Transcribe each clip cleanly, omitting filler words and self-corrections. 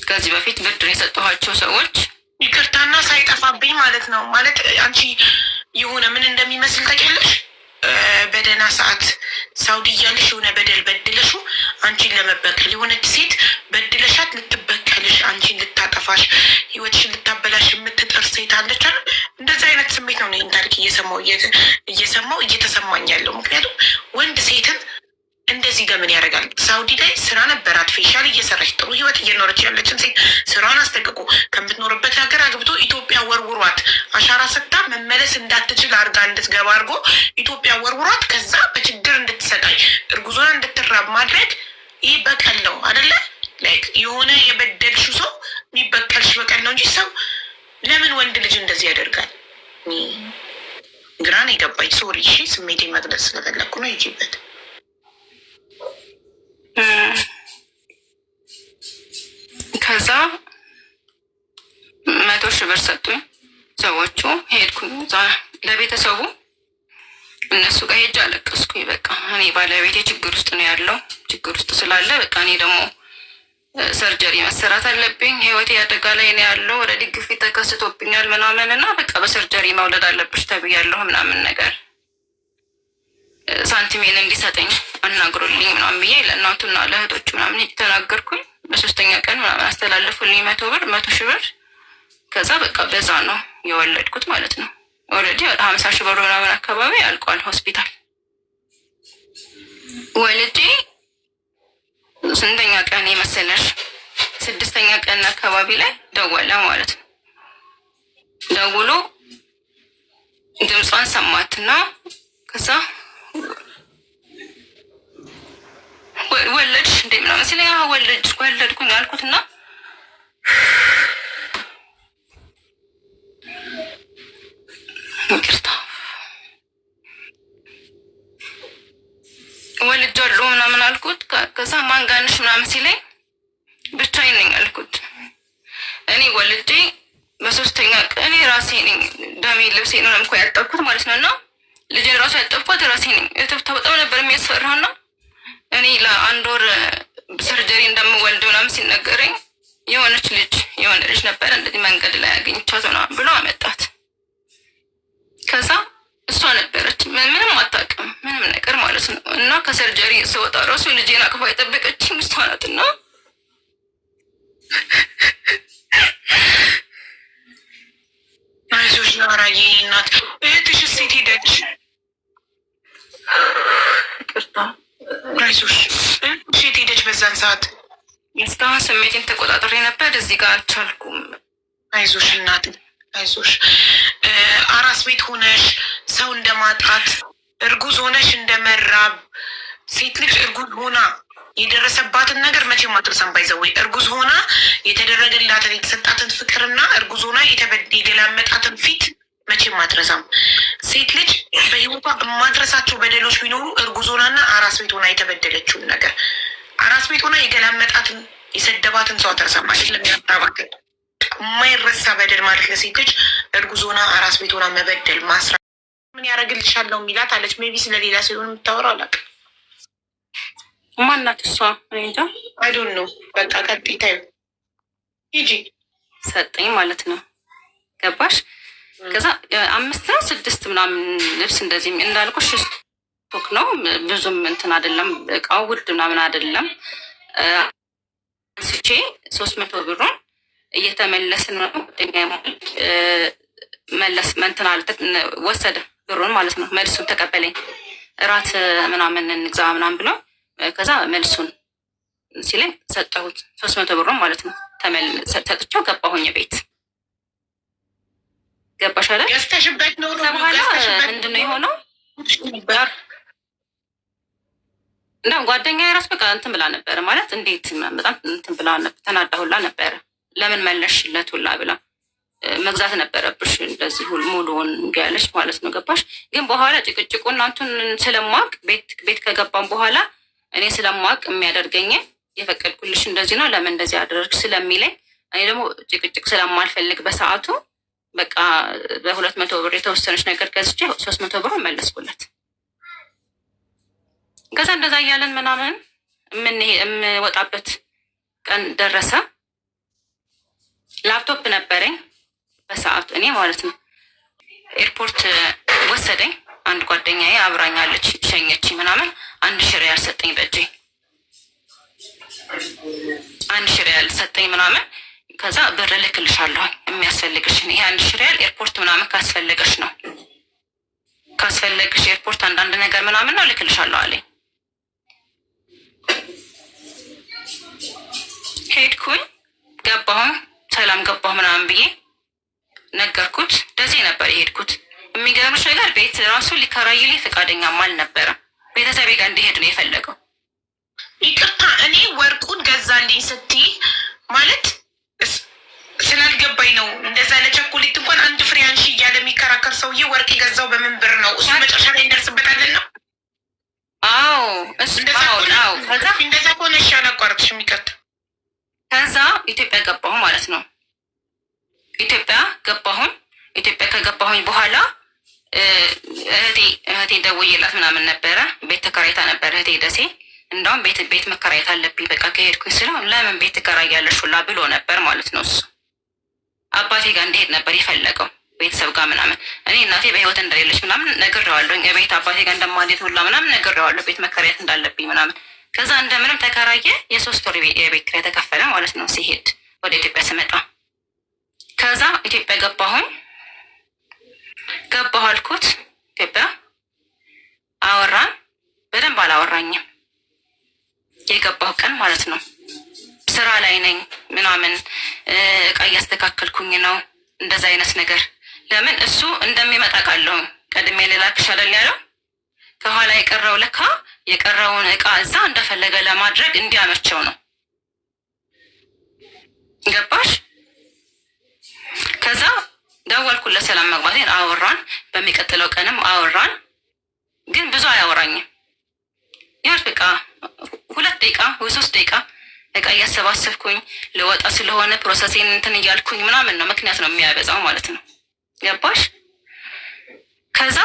ከዚህ በፊት ብድር የሰጠኋቸው ሰዎች ይቅርታና ሳይጠፋብኝ ማለት ነው። ማለት አንቺ የሆነ ምን እንደሚመስል ታውቂያለሽ? በደህና ሰዓት ሳውዲ እያለሽ የሆነ በደል በድለሹ አንቺን ለመበቀል የሆነች ሴት በድለሻት ልትበቀልሽ፣ አንቺን ልታጠፋሽ፣ ህይወትሽን ልታበላሽ የምትጥር ሴት አለች አይደል? እንደዚህ አይነት ስሜት ነው ይህን ታሪክ እየሰማው እየተሰማኝ ያለው። ምክንያቱም ወንድ ሴትን እንደዚህ ለምን ያደርጋል? ሳውዲ ላይ ስራ ነበራት፣ ፌሻል እየሰራች ጥሩ ህይወት እየኖረች ያለችን ሴት ስራዋን አስጠቅቆ ከምትኖርበት ሀገር አግብቶ ኢትዮጵያ ወርውሯት አሻራ ሰጥታ መመለስ እንዳትችል አርጋ እንድትገባ አድርጎ ኢትዮጵያ ወርውሯት፣ ከዛ በችግር እንድትሰቃይ እርጉዟን እንድትራብ ማድረግ ይህ በቀል ነው አደለ? ላይክ የሆነ የበደልሽው ሰው የሚበቀልሽ በቀል ነው እንጂ ሰው ለምን ወንድ ልጅ እንደዚህ ያደርጋል? ግራን የገባኝ ሶሪ። እሺ ስሜቴ መግለጽ ስለፈለኩ ነው። ይጂበት ከዛ 100,000 ብር ሰጡኝ ሰዎቹ። ሄድኩኝ እዛ ለቤተሰቡ እነሱ ጋር ሄጄ አለቀስኩኝ። በቃ እኔ ባለቤቴ ችግር ውስጥ ነው ያለው። ችግር ውስጥ ስላለ በቃ እኔ ደግሞ ሰርጀሪ መሰራት አለብኝ፣ ህይወቴ አደጋ ላይ ነው ያለው፣ ወደ ግፊት ተከስቶብኛል ምናምን እና በቃ በሰርጀሪ መውለድ አለብሽ ተብያለሁ ምናምን ነገር ሳንቲሜን እንዲሰጠኝ አናግሮልኝ ምናምን ብዬ ለእናቱና ለእህቶቹ ምናምን የተናገርኩኝ። በሶስተኛ ቀን ምናምን አስተላለፉልኝ 100,000 ብር። ከዛ በቃ በዛ ነው የወለድኩት ማለት ነው። ኦልሬዲ 50,000 ብር ምናምን አካባቢ አልቋል ሆስፒታል ወልጄ። ስንተኛ ቀን የመሰለሽ? 6ኛ ቀን አካባቢ ላይ ደወለ ማለት ነው። ደውሎ ድምጿን ሰማትና ከዛ ወለድሽ እንዴ ምናምን ሲለኝ ወለድኩኝ አልኩትና ይቅርታ ወልጃለሁ ምናምን አልኩት። ከዛ ማን ጋር ነሽ ምናምን ሲለኝ ብቻዬን ነኝ አልኩት። እኔ ወልጄ በ3ኛ ቀን ራሴ ነኝ ደሜ ልብሴ ነው እንኳ ያጠብኩት ማለት ነው። እና ልጄን ራሱ ያጠብኩት ራሴ ነኝ። በጣም ነበር የሚያስፈራውና እኔ ለ1 ወር ሰርጀሪ እንደምወልድ ምናምን ሲነገረኝ የሆነ ልጅ ነበር እንደዚህ መንገድ ላይ አገኘቻት ምናምን ብሎ አመጣት። ከዛ እሷ ነበረች ምንም አታውቅም ምንም ነገር ማለት ነው። እና ከሰርጀሪ ስወጣ ራሱ ልጄን አቅፋ የጠበቀችኝ እሷ ናትና አይዞሽ ናራዬ እናት። እህትሽ ሴት ሄደች? ይቅርታ አይዞሽ ሴት ሄደች በዛን ሰዓት? እስካሁን ስሜቴን ተቆጣጥሬ ነበር፣ እዚህ ጋር አልቻልኩም። አይዞሽ እናት አይዞሽ። አራስ ቤት ሆነሽ ሰው እንደማጣት፣ እርጉዝ ሆነሽ እንደመራብ፣ ሴት ልጅ እርጉዝ ሆና የደረሰባትን ነገር መቼም አትረሳም። ባይዘወይ እርጉዝ ሆና የተደረገላትን የተሰጣትን ፍቅርና እርጉዝ ሆና የገላመጣትን ፊት መቼም አትረሳም። ሴት ልጅ በህይወቷ የማትረሳቸው በደሎች ቢኖሩ እርጉዝ ሆናና አራስ ቤት ሆና የተበደለችውን ነገር፣ አራስ ቤት ሆና የገላመጣትን የሰደባትን ሰው አትረሳም። አይደለም ያጣባትን የማይረሳ በደል ማለት ለሴት ልጅ እርጉዝ ሆና አራስ ቤት ሆና መበደል ማስራ ምን ያደርግልሻል ነው የሚላት አለች። ሜቢ ስለሌላ ሲሆን የምታወራው አላውቅም። ማናት እሷ? እንጃ አይ ዶንት ኖ። በቃ ቀጥታ ሂጂ ሰጠኝ ማለት ነው። ገባሽ? ከዛ 5 ነው 6 ምናምን ልብስ እንደዚህ እንዳልኩሽ ስቶክ ነው ብዙም እንትን አይደለም፣ እቃው ውድ ምናምን አይደለም። ስቼ 300 ብሩን እየተመለስን ነው መለስ መንትን አለ ወሰደ ብሩን ማለት ነው። መልሱን ተቀበለኝ። እራት ምናምን እንግዛ ምናምን ብለው ከዛ መልሱን ሲለኝ ሰጠሁት 300 ብሩን ማለት ነው። ሰጥቼው ገባሁኝ ቤት። ገባሽ አይደል? ገዝተሽበት ነው ነው በኋላ ምንድነው የሆነው? እና ጓደኛዬ ራስ በቃ እንትን ብላ ነበረ ማለት እንዴት በጣም እንትን ብላ ተናዳሁላ ነበረ። ለምን መለሽለት ሁላ ብላ መግዛት ነበረብሽ እንደዚህ ሙሉውን ያለች ማለት ነው። ገባሽ? ግን በኋላ ጭቅጭቁ እናንቱን ስለማቅ ቤት ከገባን በኋላ እኔ ስለማቅ የሚያደርገኝ የፈቀድኩልሽ እንደዚህ ነው ለምን እንደዚህ አደረግሽ ስለሚለኝ እኔ ደግሞ ጭቅጭቅ ስለማልፈልግ በሰዓቱ በቃ በ200 ብር የተወሰነች ነገር ገዝቼ 300 ብር መለስኩለት። ከዛ እንደዛ እያለን ምናምን የምወጣበት ቀን ደረሰ። ላፕቶፕ ነበረኝ በሰዓቱ እኔ ማለት ነው። ኤርፖርት ወሰደኝ። አንድ ጓደኛዬ አብራኛለች፣ ሸኘች ምናምን 1000 ሪያል ሰጠኝ በእጄ 1000 ሪያል ሰጠኝ ምናምን። ከዛ ብር ልክልሻለሁ የሚያስፈልግሽን ይሄ 1000 ሪያል ኤርፖርት ምናምን ካስፈለገሽ ነው ካስፈለግሽ ኤርፖርት አንዳንድ ነገር ምናምን ነው ልክልሻለሁ አለኝ። ሄድኩኝ፣ ገባሁም ሰላም ገባሁ ምናምን ብዬ ነገርኩት። ደሴ ነበር የሄድኩት። የሚገርምሽ ነገር ቤት ራሱ ሊከራይልኝ ፈቃደኛም አልነበረም። ቤተሰቤ ጋር እንዲሄድ ነው የፈለገው። ይቅርታ እኔ ወርቁን ገዛልኝ ስትይ ማለት ስላልገባኝ ነው። እንደዛ ለቸኮሌት እንኳን 1 ፍሬ አንሺ እያለ የሚከራከር ሰውዬ ወርቅ የገዛው በምን ብር ነው? እሱ መጨረሻ ላይ እንደርስበታለን ነው። አዎ እንደዛ ከሆነ እሺ አላቋርጥሽ የሚቀጥል ከዛ ኢትዮጵያ ገባሁ ማለት ነው። ኢትዮጵያ ገባሁን። ኢትዮጵያ ከገባሁኝ በኋላ እህቴ ደውዬላት ምናምን ነበረ። ቤት ተከራይታ ነበረ እህቴ ደሴ። እንደውም ቤት መከራየት አለብኝ በቃ ከሄድኩኝ ስለው ለምን ቤት ትከራያለሽ ሁላ ብሎ ነበር ማለት ነው። እሱ አባቴ ጋር እንዲሄድ ነበር የፈለገው ቤተሰብ ጋር ምናምን። እኔ እናቴ በህይወት እንደሌለች ምናምን ነግሬዋለሁ። ቤት አባቴ ጋር እንደማንዴት ሁላ ምናምን ነግሬዋለሁ፣ ቤት መከራየት እንዳለብኝ ምናምን። ከዛ እንደምንም ተከራየ። የ3 ወር የቤት ኪራይ ተከፈለ ማለት ነው ሲሄድ ወደ ኢትዮጵያ ስመጣ። ከዛ ኢትዮጵያ ገባሁ አልኩት። ኢትዮጵያ አወራን፣ በደንብ አላወራኝም የገባሁ ቀን ማለት ነው። ስራ ላይ ነኝ ምናምን እቃ እያስተካከልኩኝ ነው እንደዛ አይነት ነገር። ለምን እሱ እንደሚመጣ ቃለሁ ቀድሜ ልላክሽ አይደል ያለው። ከኋላ የቀረው ለካ የቀረውን እቃ እዛ እንደፈለገ ለማድረግ እንዲያመቸው ነው። ገባሽ? ከዛ ደወልኩለት ሰላም መግባቴን አወራን። በሚቀጥለው ቀንም አወራን፣ ግን ብዙ አያወራኝም። ያር በቃ 2 ደቂቃ ወይ 3 ደቂቃ እቃ እያሰባሰብኩኝ ልወጣ ስለሆነ ፕሮሰሴን እንትን እያልኩኝ ምናምን ነው። ምክንያት ነው የሚያበዛው ማለት ነው። ገባሽ? ከዛ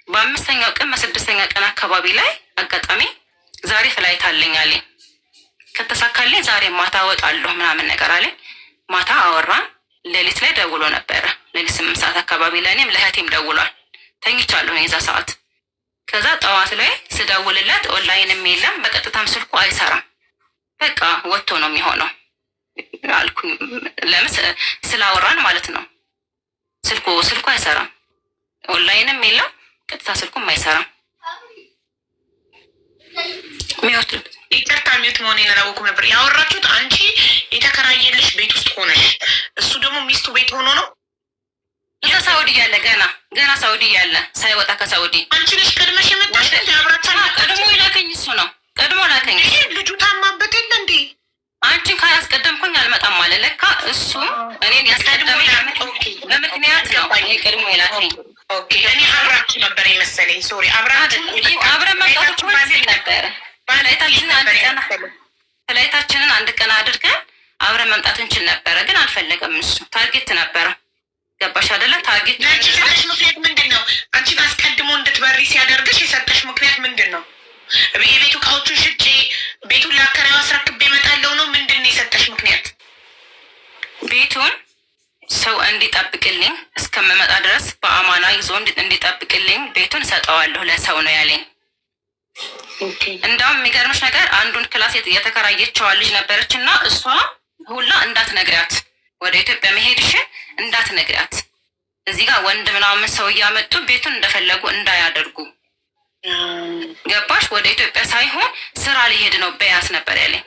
በ5ኛው ቀን በ6ኛ ቀን አካባቢ ላይ አጋጣሚ ዛሬ ፍላይት አለኝ አለኝ። ከተሳካልኝ ዛሬ ማታ እወጣለሁ ምናምን ነገር አለኝ። ማታ አወራን። ሌሊት ላይ ደውሎ ነበረ። ሌሊት 8 ሰዓት አካባቢ ላይ እኔም ለእህቴም ደውሏል። ተኝቻለሁ የዛ ሰዓት። ከዛ ጠዋት ላይ ስደውልለት ኦንላይንም የለም፣ በቀጥታም ስልኩ አይሰራም። በቃ ወጥቶ ነው የሚሆነው አልኩኝ። ለምን ስላወራን ማለት ነው። ስልኩ አይሰራም፣ ኦንላይንም የለም፣ ቀጥታ ስልኩም አይሰራም። ሚወት ይቅርታ ሚዩት መሆኔን አላወኩም ነበር። ያወራችሁት አንቺ የተከራየልሽ ቤት ውስጥ ሆነሽ እሱ ደግሞ ሚስቱ ቤት ሆኖ ነው። እዛ ሳውዲ እያለ ገና ሳውዲ እያለ ሳይወጣ ከሳውዲ አንቺ ነሽ ቀድመሽ የመጣሽ? ቀድሞ ይላከኝ እሱ ነው ቀድሞ ላከኝ። ልጁ ታማበት የለ እንዴ? አንቺን ካላስቀደምኩኝ አልመጣም አለ። ለካ እሱ እኔን ያስቀደመኝ በምክንያት ነው ቀድሞ ይላከኝ። እኔ አብራችሁ ነበር የመሰለኝ። ሶሪ አብረን መጣቶች ነበረ። ፍላይታችንን 1 ቀን አድርገን አብረን መምጣት እንችል ነበረ፣ ግን አልፈለገም እሱ። ታርጌት ነበረ። ገባሽ አይደለ? ታርጌት የሰጠሽ ምክንያት ምንድን ነው? አንቺን አስቀድሞ እንድትበሪ ሲያደርግሽ የሰጠሽ ምክንያት ምንድን ነው? የቤቱ እቃዎቹን ሽጬ ቤቱን ለአከራዩ አስረክቤ እመጣለሁ ነው? ምንድን ነው የሰጠሽ ምክንያት? ቤቱን ሰው እንዲጠብቅልኝ እስከምመጣ ድረስ በአማና ይዞ እንዲጠብቅልኝ ቤቱን እሰጠዋለሁ ለሰው ነው ያለኝ። እንዳውም የሚገርምሽ ነገር አንዱን ክላስ የተከራየችዋ ልጅ ነበረች እና እሷ ሁላ እንዳትነግሪያት፣ ወደ ኢትዮጵያ መሄድሽን እንዳትነግሪያት፣ እዚህ ጋር ወንድ ምናምን ሰው እያመጡ ቤቱን እንደፈለጉ እንዳያደርጉ። ገባሽ? ወደ ኢትዮጵያ ሳይሆን ስራ ሊሄድ ነው በያት ነበር ያለኝ።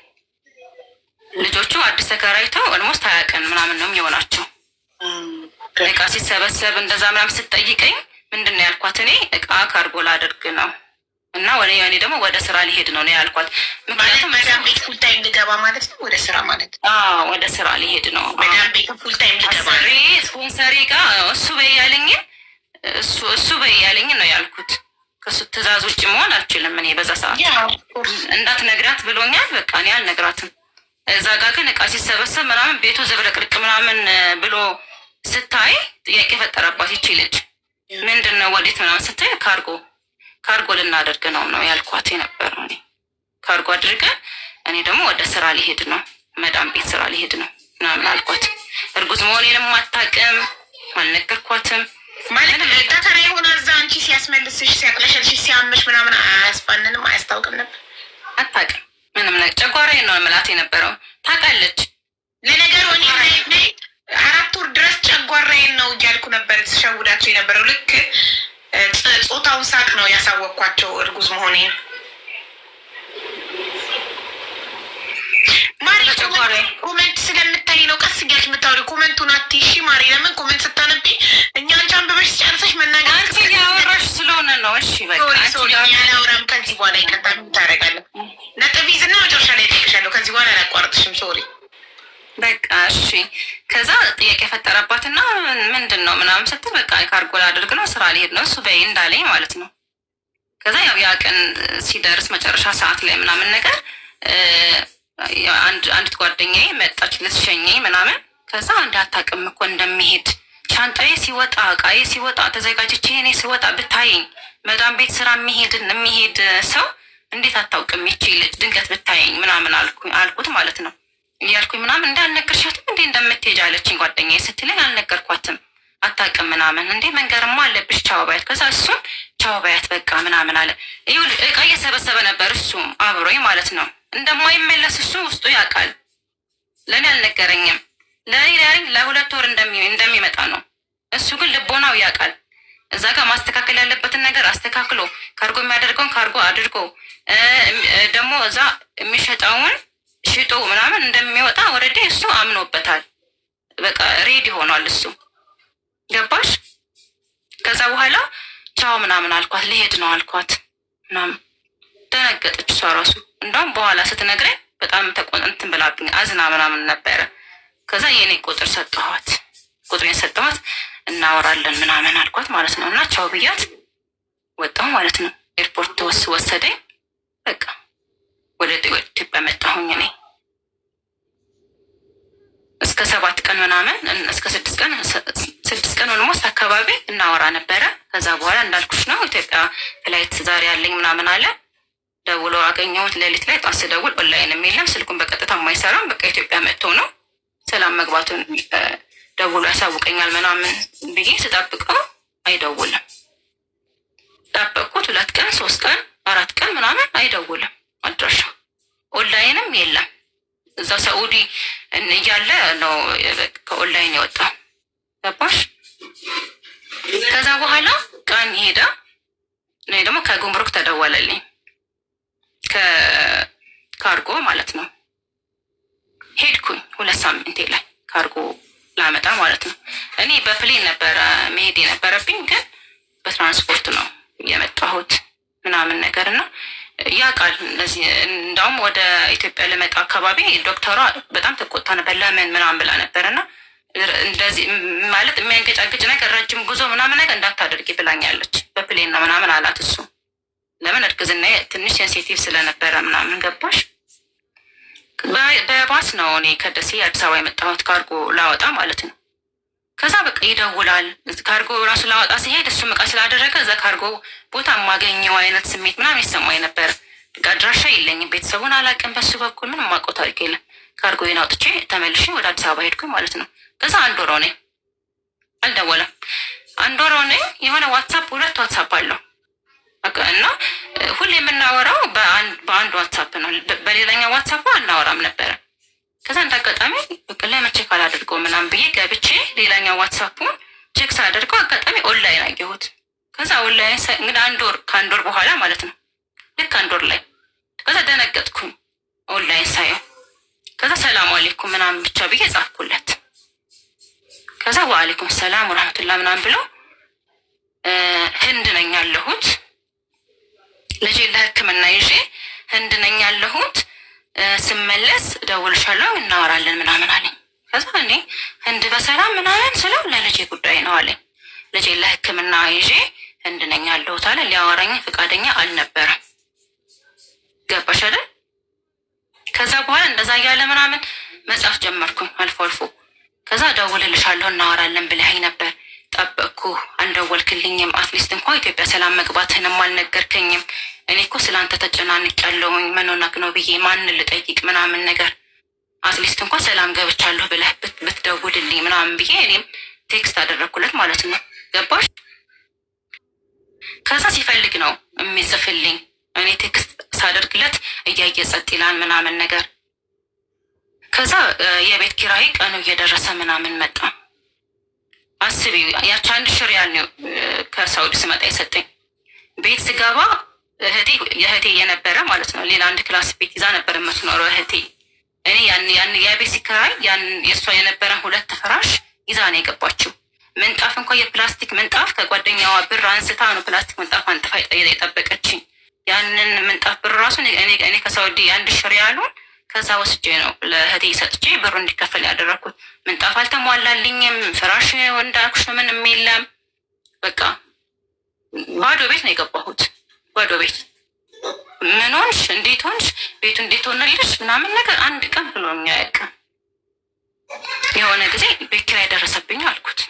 ልጆቹ አዲስ ተከራይተው ኦልሞስት 20 ቀን ምናምን ነው የሚሆናቸው። እቃ ሲሰበሰብ እንደዛ ምናምን ስትጠይቀኝ ምንድን ነው ያልኳት? እኔ እቃ ካርጎ ላደርግ ነው እና እኔ ደግሞ ወደ ስራ ሊሄድ ነው ያልኳት። ምክንያቱም መዳም ቤት ፉል ታይም ልገባ ማለት ነው። ወደ ስራ ማለት ወደ ስራ ሊሄድ ነው። መዳም ቤት ፉል ታይም ልገባ ስፖንሰሪ ጋር እሱ በያለኝ ነው ያልኩት። ከሱ ትእዛዝ ውጭ መሆን አልችልም እኔ በዛ ሰዓት። እንዳትነግራት ብሎኛል። በቃ እኔ አልነግራትም። እዛ ጋር ግን እቃ ሲሰበሰብ ምናምን ቤቱ ዘብረቅርቅ ምናምን ብሎ ስታይ ጥያቄ ፈጠረባት ይቺ ልጅ። ምንድን ነው ወዴት ምናምን ስታይ ካርጎ ልናደርግ ነው ያልኳት የነበረው። እኔ ካርጎ አድርገን እኔ ደግሞ ወደ ስራ ሊሄድ ነው፣ መዳም ቤት ስራ ሊሄድ ነው ምናምን አልኳት። እርጉዝ መሆኔንም አታውቅም፣ አልነገርኳትም። ማለት ተከራ የሆነ እዛ አንቺ ሲያስመልስሽ ሲያቅለሸልሽ ሲያምሽ ምናምን አያስባንንም አያስታውቅም ነበር? አታውቅም ምንም ነገር። ጨጓራዬን ነው መላት የነበረው ታውቃለች። ለነገሩ እኔ 4 ወር ድረስ ጨጓራዬን ነው እያልኩ ነበር ተሸውዳቸው የነበረው። ልክ ጾታውን ሳቅ ነው ያሳወቅኳቸው እርጉዝ መሆኔን። ማሪ ኮመንት ስለምታይ ነው ቀስ እያልሽ የምታወሪው። ኮመንቱን አትይሺ ማሪ። ለምን ኮመንት ስታነቢ እኛ አንቺ አንብበሽ ጨርሰሽ መናገር ያወራሽ ስለሆነ ነው። እሺ በቃ ያላውራም ከዚህ በኋላ ይቀጣል ታደርጋለህ። ነጥብ ይዝና መጨረሻ ላይ ጠይቅሻለሁ። ከዚህ በኋላ አላቋርጥሽም። ሶሪ በቃ እሺ። ከዛ ጥያቄ የፈጠረባትና ምንድን ነው ምናምን ስትል በቃ ካርጎ ላድርግ ነው ስራ ሊሄድ ነው እሱ በይ እንዳለኝ ማለት ነው። ከዛ ያው ያ ቀን ሲደርስ መጨረሻ ሰዓት ላይ ምናምን ነገር አንዲት ጓደኛዬ መጣች ልትሸኘኝ ምናምን። ከዛ አንድ አታውቅም እኮ እንደሚሄድ ሻንጣዬ ሲወጣ እቃዬ ሲወጣ ተዘጋጅቼ እኔ ሲወጣ ብታየኝ መዳም ቤት ስራ የሚሄድ ሰው እንዴት አታውቅም ይቺ ልጅ ድንገት ብታየኝ ምናምን አልኩት ማለት ነው። እያልኩኝ ምናምን እንዳልነገርሻትም እንዴ እንደምትሄጅ አለችኝ ጓደኛዬ ስትለኝ አልነገርኳትም አታውቅም ምናምን። እንዴ መንገርማ አለብሽ ቻው ባያት። ከዛ እሱን ቻው ባያት በቃ ምናምን አለ። እቃ እየሰበሰበ ነበር እሱም አብሮኝ ማለት ነው። እንደማይመለስ እሱ ውስጡ ያውቃል። ለእኔ አልነገረኝም። ለእኔ ለ2 ወር እንደሚመጣ ነው። እሱ ግን ልቦናው ያውቃል። እዛ ጋር ማስተካከል ያለበትን ነገር አስተካክሎ ካርጎ የሚያደርገውን ካርጎ አድርጎ ደግሞ እዛ የሚሸጠውን ሽጦ ምናምን እንደሚወጣ ወረዴ እሱ አምኖበታል። በቃ ሬዲ ሆኗል እሱ ገባሽ። ከዛ በኋላ ቻው ምናምን አልኳት። ልሄድ ነው አልኳት ምናምን ደነገጠች እሷ ራሱ። እንደውም በኋላ ስትነግረኝ በጣም እንትን ብላብኝ አዝና ምናምን ነበረ። ከዛ የኔ ቁጥር ሰጠኋት፣ ቁጥሬን ሰጠኋት። እናወራለን ምናምን አልኳት ማለት ነው። እና ቻው ብያት ወጣሁ ማለት ነው። ኤርፖርት ወሰደኝ። በቃ ወደ ኢትዮጵያ መጣሁኝ። እኔ እስከ 7 ቀን ምናምን እስከ 6 ቀን ኦልሞስት አካባቢ እናወራ ነበረ። ከዛ በኋላ እንዳልኩሽ ነው ኢትዮጵያ ፍላይት ዛሬ ያለኝ ምናምን አለ። ደውሎ አገኘሁት ሌሊት ላይ። ጧት ስደውል ኦንላይንም የለም ስልኩን በቀጥታ የማይሰራም። በቃ ኢትዮጵያ መጥቶ ነው ሰላም መግባቱን ደውሎ ያሳውቀኛል ምናምን ብዬ ስጠብቀው አይደውልም። ጠበቅኩት 2 ቀን 3 ቀን 4 ቀን ምናምን አይደውልም። አድራሻ ኦንላይንም የለም። እዛ ሳኡዲ እያለ ነው ከኦንላይን የወጣው ገባሽ። ከዛ በኋላ ቀን ሄዳ እኔ ደግሞ ከጉምሩክ ተደወለልኝ ከካርጎ ማለት ነው። ሄድኩኝ 2 ሳምንቴ ላይ ካርጎ ላመጣ ማለት ነው። እኔ በፕሌን ነበረ መሄድ የነበረብኝ ግን በትራንስፖርት ነው የመጣሁት ምናምን ነገር እና ያውቃል እነዚህ። እንዳውም ወደ ኢትዮጵያ ልመጣ አካባቢ ዶክተሯ በጣም ተቆጣ ነበር። ለምን ምናምን ብላ ነበር እና እንደዚህ ማለት የሚያንገጫግጭ ነገር ረጅም ጉዞ ምናምን ነገር እንዳታደርጊ ብላኛለች። በፕሌን ነው ምናምን አላት እሱ። ለምን እርግዝና ትንሽ ሴንሲቲቭ ስለነበረ ምናምን ገባሽ። በባስ ነው እኔ ከደሴ አዲስ አበባ የመጣሁት ካርጎ ላወጣ ማለት ነው። ከዛ በቃ ይደውላል። ካርጎ ራሱ ላወጣ ሲሄድ እሱም እቃ ስላደረገ እዛ ካርጎ ቦታ የማገኘው አይነት ስሜት ምናምን ይሰማኝ ነበር። አድራሻ የለኝም፣ ቤተሰቡን አላውቅም። በሱ በኩል ምንም የማውቀው ታሪክ የለም። ካርጎዬን አውጥቼ ተመልሼ ወደ አዲስ አበባ ሄድኩኝ ማለት ነው። ከዛ 1 ወር ሆነኝ አልደወለም። 1 ወር ሆነኝ። የሆነ ዋትሳፕ 2 ዋትሳፕ አለው እና ሁሌ የምናወራው በአንድ ዋትሳፕ ነው። በሌላኛው ዋትሳፕ አናወራም ነበረ። ከዛ እንዳጋጣሚ ለምን ቼክ አላደርገው ምናምን ብዬ ገብቼ ሌላኛው ዋትሳፑን ቼክ ሳደርገው አጋጣሚ ኦንላይን አየሁት። ከዛ ኦንላይን እንግዲህ 1 ወር ከ1 ወር በኋላ ማለት ነው። ልክ 1 ወር ላይ ከዛ ደነገጥኩኝ ኦንላይን ሳየው። ከዛ ሰላም አለይኩም ምናምን ብቻ ብዬ ጻፍኩለት። ከዛ ወአለይኩም ሰላም ወራህመቱላህ ምናምን ብሎ ህንድ ነኝ ያለሁት ልጄ ለሕክምና ይዤ ህንድ ነኝ ያለሁት ስመለስ እደውልሻለሁ እናወራለን ምናምን አለኝ። ከዛ እኔ ህንድ በሰላም ምናምን ስለው ለልጄ ጉዳይ ነው አለኝ። ልጄ ለሕክምና ይዤ ህንድ ነኝ ያለሁት አለ። ሊያወራኝ ፈቃደኛ አልነበረም። ገባሽ አይደል? ከዛ በኋላ እንደዛ እያለ ምናምን መጻፍ ጀመርኩኝ አልፎ አልፎ። ከዛ እደውልልሻለሁ እናወራለን ብለኸኝ ነበር፣ ጠበቅኩ አልደወልክልኝም። አትሊስት እንኳን ኢትዮጵያ ሰላም መግባትህንም አልነገርከኝም። እኔ እኮ ስለአንተ ተጨናንቅ ያለውኝ መኖናክ ነው ብዬ ማንን ልጠይቅ ምናምን ነገር አትሊስት እንኳን ሰላም ገብቻለሁ ብለህ ብትደውልልኝ ምናምን ብዬ እኔም ቴክስት አደረግኩለት ማለት ነው። ገባሽ? ከዛ ሲፈልግ ነው የሚጽፍልኝ። እኔ ቴክስት ሳደርግለት እያየ ጸጥ ይላል ምናምን ነገር። ከዛ የቤት ኪራይ ቀኑ እየደረሰ ምናምን መጣ። አስቢ፣ ያቺ 1,000 ሪያል ነው ከሳውዲ ስመጣ የሰጠኝ። ቤት ስገባ የእህቴ የነበረ ማለት ነው ሌላ አንድ ክላስ ቤት ይዛ ነበር የምትኖረው እህቴ። እኔ ያን የቤት ሲከራይ የእሷ የነበረ 2 ፍራሽ ይዛ ነው የገባችው። ምንጣፍ እንኳን የፕላስቲክ ምንጣፍ ከጓደኛዋ ብር አንስታ ነው ፕላስቲክ ምንጣፍ አንጥፋ የጠበቀችኝ። ያንን ምንጣፍ ብር ራሱ እኔ ከሳውዲ 1,000 ሪያሉን ከዛ ወስጄ ነው ለእህቴ ሰጥቼ ብሩ እንዲከፈል ያደረኩት። ምንጣፍ አልተሟላልኝም፣ ፍራሽ እንዳልኩሽ ነው ምንም የለም። በቃ ባዶ ቤት ነው የገባሁት። ባዶ ቤት። ምን ሆንሽ? እንዴት ሆንሽ? ቤቱ እንዴት ሆነልሽ? ምናምን ነገር አንድ ቀን ብሎኝ አያውቅም። የሆነ ጊዜ ቤት ኪራይ ደረሰብኝ አልኩት።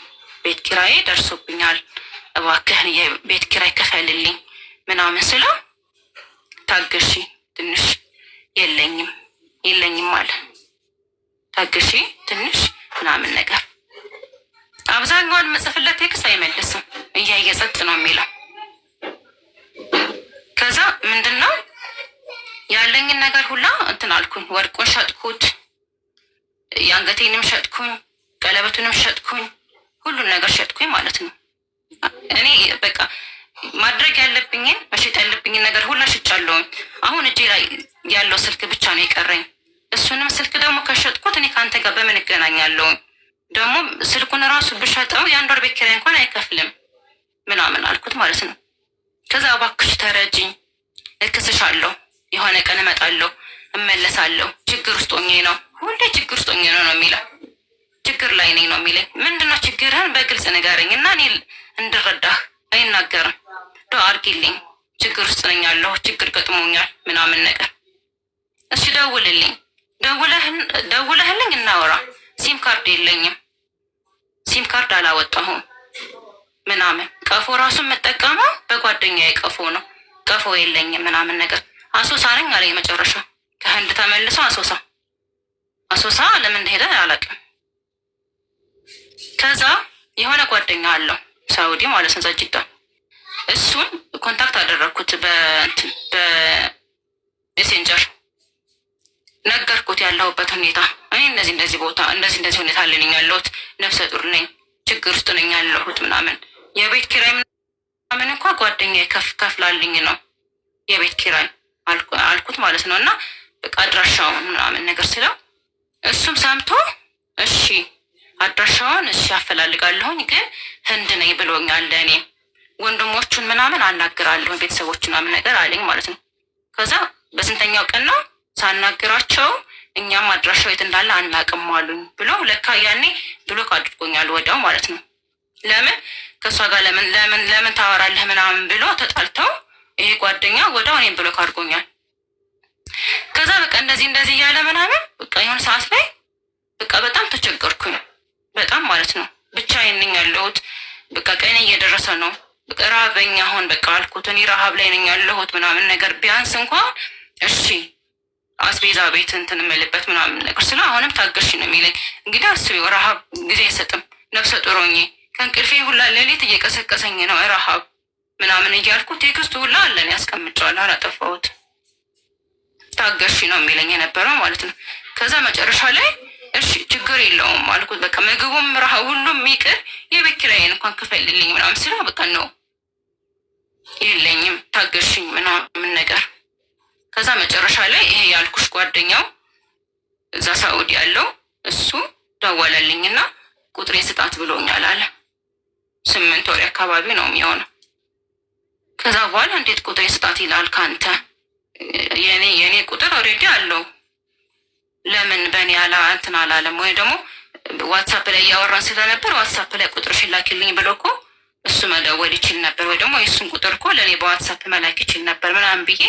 ቤት ኪራይ ደርሶብኛል፣ እባክህን የቤት ኪራይ ክፈልልኝ ምናምን ስለው ታገሺ ትንሽ የለኝም አለ። ታገሺ ትንሽ ምናምን ነገር። አብዛኛውን መጽፍለት ቴክስት አይመልስም፣ እያየ ጸጥ ነው የሚለው። ከዛ ምንድነው ያለኝን ነገር ሁላ እንትን አልኩኝ። ወርቁን ሸጥኩት፣ የአንገቴንም ሸጥኩኝ፣ ቀለበቱንም ሸጥኩኝ፣ ሁሉን ነገር ሸጥኩኝ ማለት ነው። እኔ በቃ ማድረግ ያለብኝን መሸጥ ያለብኝን ነገር ሁላ ሽጫለሁኝ። አሁን እጄ ላይ ያለው ስልክ ብቻ ነው የቀረኝ። እሱንም ስልክ ደግሞ ከሸጥኩት እኔ ከአንተ ጋር በምን እገናኛለሁኝ? ደግሞ ስልኩን ራሱ ብሸጠው የ1 ወር ቤት ኪራይ እንኳን አይከፍልም ምናምን አልኩት ማለት ነው። ከዛ እባክሽ ተረጅኝ፣ እክስሻለሁ፣ የሆነ ቀን እመጣለሁ፣ እመለሳለሁ፣ ችግር ውስጥ ሆኜ ነው፣ ሁሌ ችግር ውስጥ ሆኜ ነው የሚለው። ችግር ላይ ነኝ ነው የሚለኝ። ምንድነው ችግርህን በግልጽ ንገረኝ እና እኔ እንድረዳህ። አይናገርም። ዶ አርጊልኝ፣ ችግር ውስጥ ነኝ ያለሁ፣ ችግር ገጥሞኛል ምናምን ነገር። እሺ ደውልልኝ፣ ደውለህልኝ እናወራ። ሲም ካርድ የለኝም፣ ሲም ካርድ አላወጣሁም ምናምን። ቀፎ ራሱ የምጠቀመው በጓደኛዬ ቀፎ ነው፣ ቀፎ የለኝም ምናምን ነገር። አሶሳ ነኝ አለኝ መጨረሻ። ከህንድ ተመልሶ አሶሳ ለምን እንደሄደ አላውቅም። ከዛ የሆነ ጓደኛ አለው ሳውዲ ማለት ነው ጅዳ። እሱን ኮንታክት አደረግኩት በሜሴንጀር። ነገርኩት ያለሁበት ሁኔታ። እኔ እንደዚህ ቦታ እንደዚህ ሁኔታ አለኝ ያለሁት፣ ነፍሰ ጡር ነኝ፣ ችግር ውስጥ ነኝ ያለሁት ምናምን። የቤት ኪራይ ምናምን እንኳ ጓደኛዬ ከፍላልኝ ነው የቤት ኪራይ አልኩት ማለት ነው። እና በቃ አድራሻውን ምናምን ነገር ስለው እሱም ሰምቶ እሺ አድራሻውን እሺ አፈላልጋለሁኝ፣ ግን ህንድ ነኝ ብሎኛል። ለእኔ ወንድሞቹን ምናምን አናግራለሁ፣ ቤተሰቦቹን ምናምን ነገር አለኝ ማለት ነው። ከዛ በስንተኛው ቀን ነው ሳናግራቸው እኛም አድራሻው የት እንዳለ አናቅም አሉኝ ብሎ ለካ ያኔ ብሎክ አድርጎኛል ወዲያው ማለት ነው። ለምን ከእሷ ጋር ለምን ታወራለህ ምናምን ብሎ ተጣልተው ይሄ ጓደኛ ወዲያው እኔም ብሎክ አድርጎኛል። ከዛ በቃ እንደዚህ እያለ ምናምን በቃ የሆነ ሰዓት ላይ በቃ በጣም ተቸገርኩኝ፣ በጣም ማለት ነው። ብቻዬን ነኝ ያለሁት። በቃ ቀኔ እየደረሰ ነው። በቃ ራበኝ አሁን በቃ አልኩት። እኔ ረሀብ ላይ ነኝ ያለሁት ምናምን ነገር። ቢያንስ እንኳን እሺ አስቤዛ ቤት እንትን እምልበት ምናምን ነገር ስለ አሁንም ታገሽ ነው የሚለኝ። እንግዲህ አስቤው ረሀብ ጊዜ አይሰጥም። ነፍሰ ጡር ሆኜ ከእንቅልፌ ሁላ ሌሊት እየቀሰቀሰኝ ነው ረሀብ ምናምን እያልኩ ቴክስቱ ሁላ አለን ያስቀምጫዋል፣ አላጠፋሁት። ታገሽ ነው የሚለኝ የነበረው ማለት ነው። ከዛ መጨረሻ ላይ እሺ ችግር የለውም አልኩት። በቃ ምግቡም ረሀብ ሁሉም ይቅር፣ የቤት ኪራይን እንኳን ክፈልልኝ ምናምን ስለው በቃ ነው የለኝም ታገሽኝ ምናምን ነገር። ከዛ መጨረሻ ላይ ይሄ ያልኩሽ ጓደኛው እዛ ሳኡዲ ያለው እሱ ደወለልኝና ቁጥሬ ስጣት ብሎኛል አለ። 8 ወር አካባቢ ነው የሚሆነው። ከዛ በኋላ እንዴት ቁጥሬ ስጣት ይላል ካንተ? የኔ ቁጥር ኦልሬዲ አለው፣ ለምን በእኔ እንትን አላለም? ወይ ደግሞ ዋትሳፕ ላይ እያወራን ስለነበር ዋትሳፕ ላይ ቁጥርሽን ላኪልኝ ብሎ እኮ እሱ መደወል ይችል ነበር፣ ወይ ደግሞ የእሱን ቁጥር እኮ ለእኔ በዋትሳፕ መላክ ይችል ነበር ምናምን ብዬ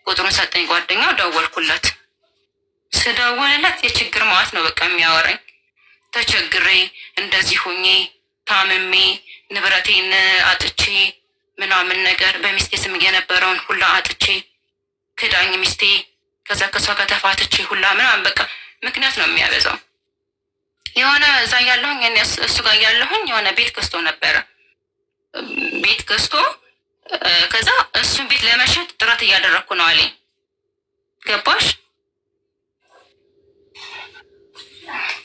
ቁጥሩን ሰጠኝ ጓደኛው። ደወልኩለት። ስደውልለት የችግር ማለት ነው በቃ የሚያወራኝ። ተቸግሬ እንደዚህ ሆኜ ታምሜ ንብረቴን አጥቼ ምናምን ነገር በሚስቴ ስም የነበረውን ሁላ አጥቼ ክዳኝ ሚስቴ፣ ከዛ ከሷ ከተፋትቼ ሁላ ምናምን በቃ ምክንያት ነው የሚያበዛው። የሆነ እዛ ያለሁኝ እሱ ጋር ያለሁኝ የሆነ ቤት ገዝቶ ነበረ። ቤት ገዝቶ ከዛ እሱን ቤት ለመሸጥ ጥረት እያደረግኩ ነው አለኝ። ገባሽ?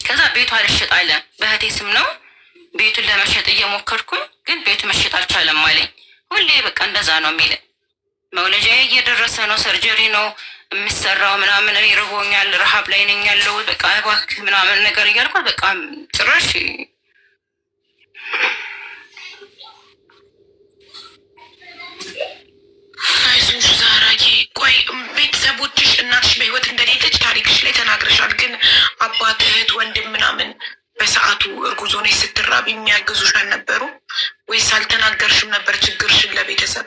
ከዛ ቤቱ አልሸጥ አለ። በእህቴ ስም ነው ቤቱን ለመሸጥ እየሞከርኩኝ፣ ግን ቤቱ መሸጥ አልቻለም አለኝ። ሁሌ በቃ እንደዛ ነው የሚለኝ። መውለጃዬ እየደረሰ ነው፣ ሰርጀሪ ነው የሚሰራው ምናምን፣ እኔ ርቦኛል፣ ረሀብ ላይ ነኝ ያለው በቃ እባክህ ምናምን ነገር እያልኳት በቃ ጭራሽ አይዞሽ ዛራዬ። ቆይ ቤተሰቦችሽ እናትሽ በህይወት እንደሌለች ታሪክሽ ላይ ተናግረሻል። ግን አባት፣ እህት፣ ወንድም ምናምን በሰዓቱ እርጉዝ ሆነሽ ስትራቢ የሚያግዙሽ አልነበሩ ወይስ አልተናገርሽም ነበር ችግርሽን ለቤተሰብ?